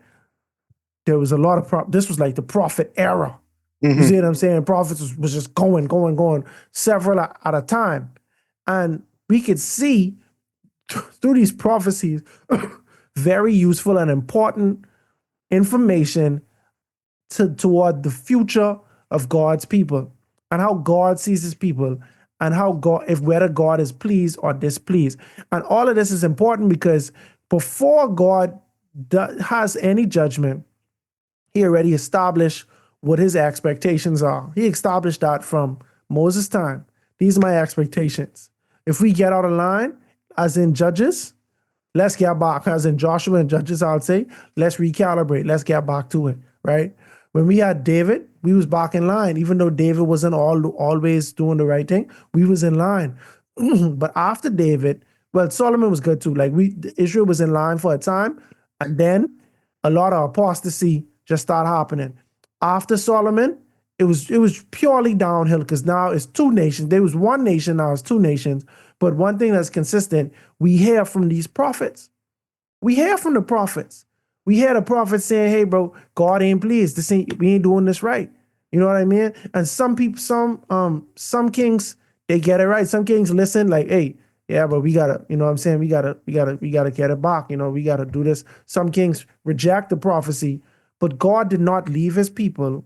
There was a lot of this was like the prophet era. You Hmm. see what I'm saying? Prophets was just going, several at a time. And we could see through these prophecies very useful and important information toward the future of God's people, and how God sees his people, and how God, if whether God is pleased or displeased. And all of this is important because before God has any judgment, he already established what his expectations are. He established that from Moses' time. These are my expectations. If we get out of line, as in Judges, let's get back. As in Joshua and Judges, I would say, let's recalibrate. Let's get back to it, right? When we had David, we was back in line. Even though David wasn't always doing the right thing, we was in line. But after David, well, Solomon was good too. Like Israel was in line for a time, and then a lot of apostasy just started happening. After Solomon, it was purely downhill because now it's two nations. There was one nation, now it's two nations. But one thing that's consistent, we hear from these prophets. We hear from the prophets. We hear the prophets saying, "Hey, bro, God ain't pleased. We ain't doing this right." You know what I mean? And some people, some kings, they get it right. Some kings listen, like, "Hey, yeah, but we gotta, you know what I'm saying? We gotta get it back. We gotta do this." Some kings reject the prophecy, but God did not leave his people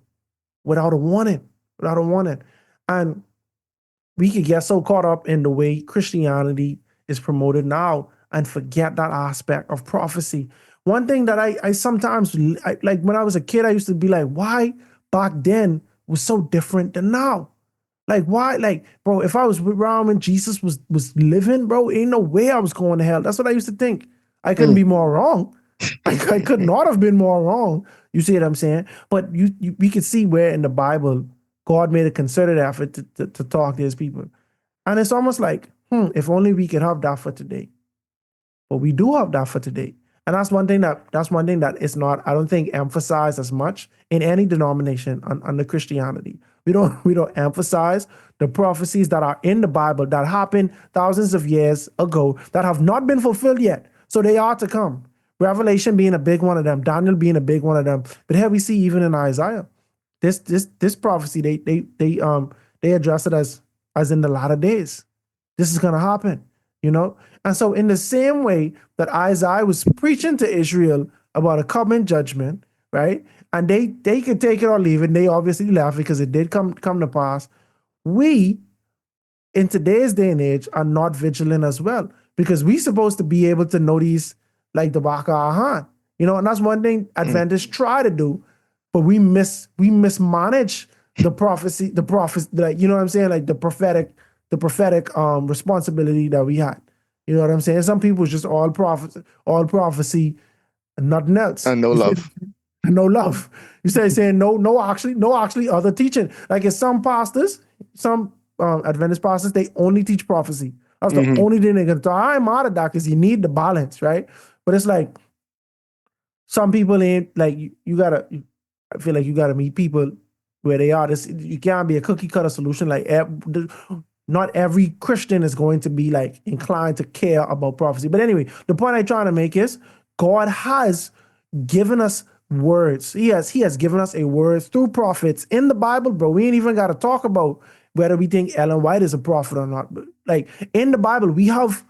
without a warning, without a warning. And we could get so caught up in the way Christianity is promoted now and forget that aspect of prophecy. One thing that I sometimes like when I was a kid, I used to be like, why back then was so different than now? Like why? Like, bro, if I was around when Jesus was living, bro, ain't no way I was going to hell. That's what I used to think. I couldn't be more wrong. I could not have been more wrong. You see what I'm saying? But we could see where in the Bible God made a concerted effort to talk to his people. And it's almost like, if only we could have that for today. But we do have that for today. And that's one thing that is not, I don't think, emphasized as much in any denomination under Christianity. We don't emphasize the prophecies that are in the Bible that happened thousands of years ago that have not been fulfilled yet. So they are to come. Revelation being a big one of them, Daniel being a big one of them. But here we see even in Isaiah, this prophecy, they address it as in the latter days. This is gonna happen, you know? And so in the same way that Isaiah was preaching to Israel about a coming judgment, right? And they could take it or leave it, and they obviously left because it did come to pass. We, in today's day and age, are not vigilant as well, because we're supposed to be able to know these like the back of our hand, you know, and that's one thing Adventists try to do, but we mismanage the prophecy, like, you know what I'm saying, like the prophetic responsibility that we had. You know what I'm saying? Some people just all prophecy, and nothing else, and no love. And no love. You say saying no actually other teaching. Like in some pastors, some Adventist pastors, they only teach prophecy. That's the only thing they're gonna talk. I'm mad at that because you need the balance, right? But it's like some people ain't like I feel like you gotta meet people where they are. You can't be a cookie cutter solution. Like not every Christian is going to be like inclined to care about prophecy. But anyway, the point I'm trying to make is God has given us words. He has given us a word through prophets in the Bible, bro. We ain't even got to talk about whether we think Ellen White is a prophet or not. But like in the Bible, we have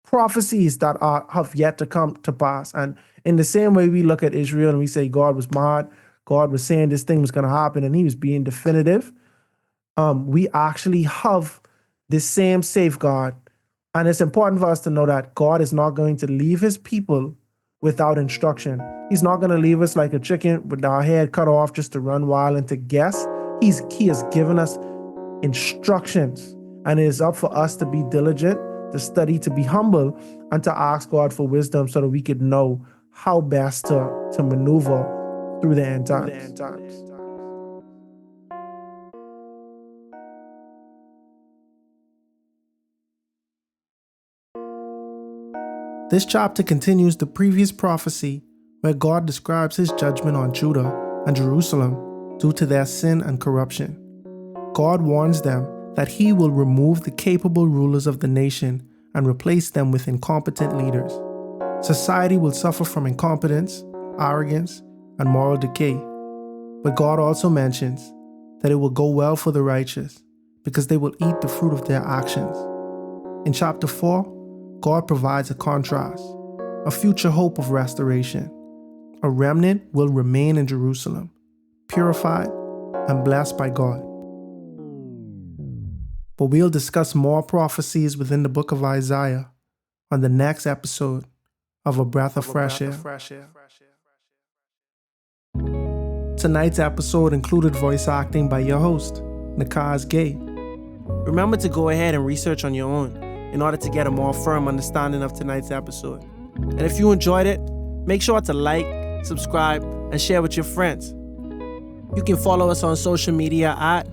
prophecies that have yet to come to pass. And in the same way we look at Israel and we say God was mad, God was saying this thing was going to happen, and he was being definitive. We actually have the same safeguard. And it's important for us to know that God is not going to leave his people without instruction. He's not going to leave us like a chicken with our head cut off just to run wild and to guess. He has given us instructions, and it is up for us to be diligent, to study, to be humble, and to ask God for wisdom so that we could know how best to maneuver through the end times. This chapter continues the previous prophecy where God describes his judgment on Judah and Jerusalem due to their sin and corruption. God warns them that he will remove the capable rulers of the nation and replace them with incompetent leaders. Society will suffer from incompetence, arrogance, and moral decay. But God also mentions that it will go well for the righteous because they will eat the fruit of their actions. In chapter 4, God provides a contrast, a future hope of restoration. A remnant will remain in Jerusalem, purified and blessed by God. But we'll discuss more prophecies within the book of Isaiah on the next episode of A Breath of Fresh Air. Tonight's episode included voice acting by your host, Nakhaz Gay. Remember to go ahead and research on your own in order to get a more firm understanding of tonight's episode. And if you enjoyed it, make sure to like, subscribe, and share with your friends. You can follow us on social media at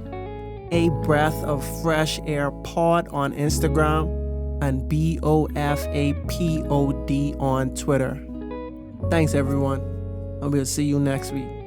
A Breath of Fresh Air Pod on Instagram and BOFAPOD on Twitter. Thanks everyone, and we'll see you next week.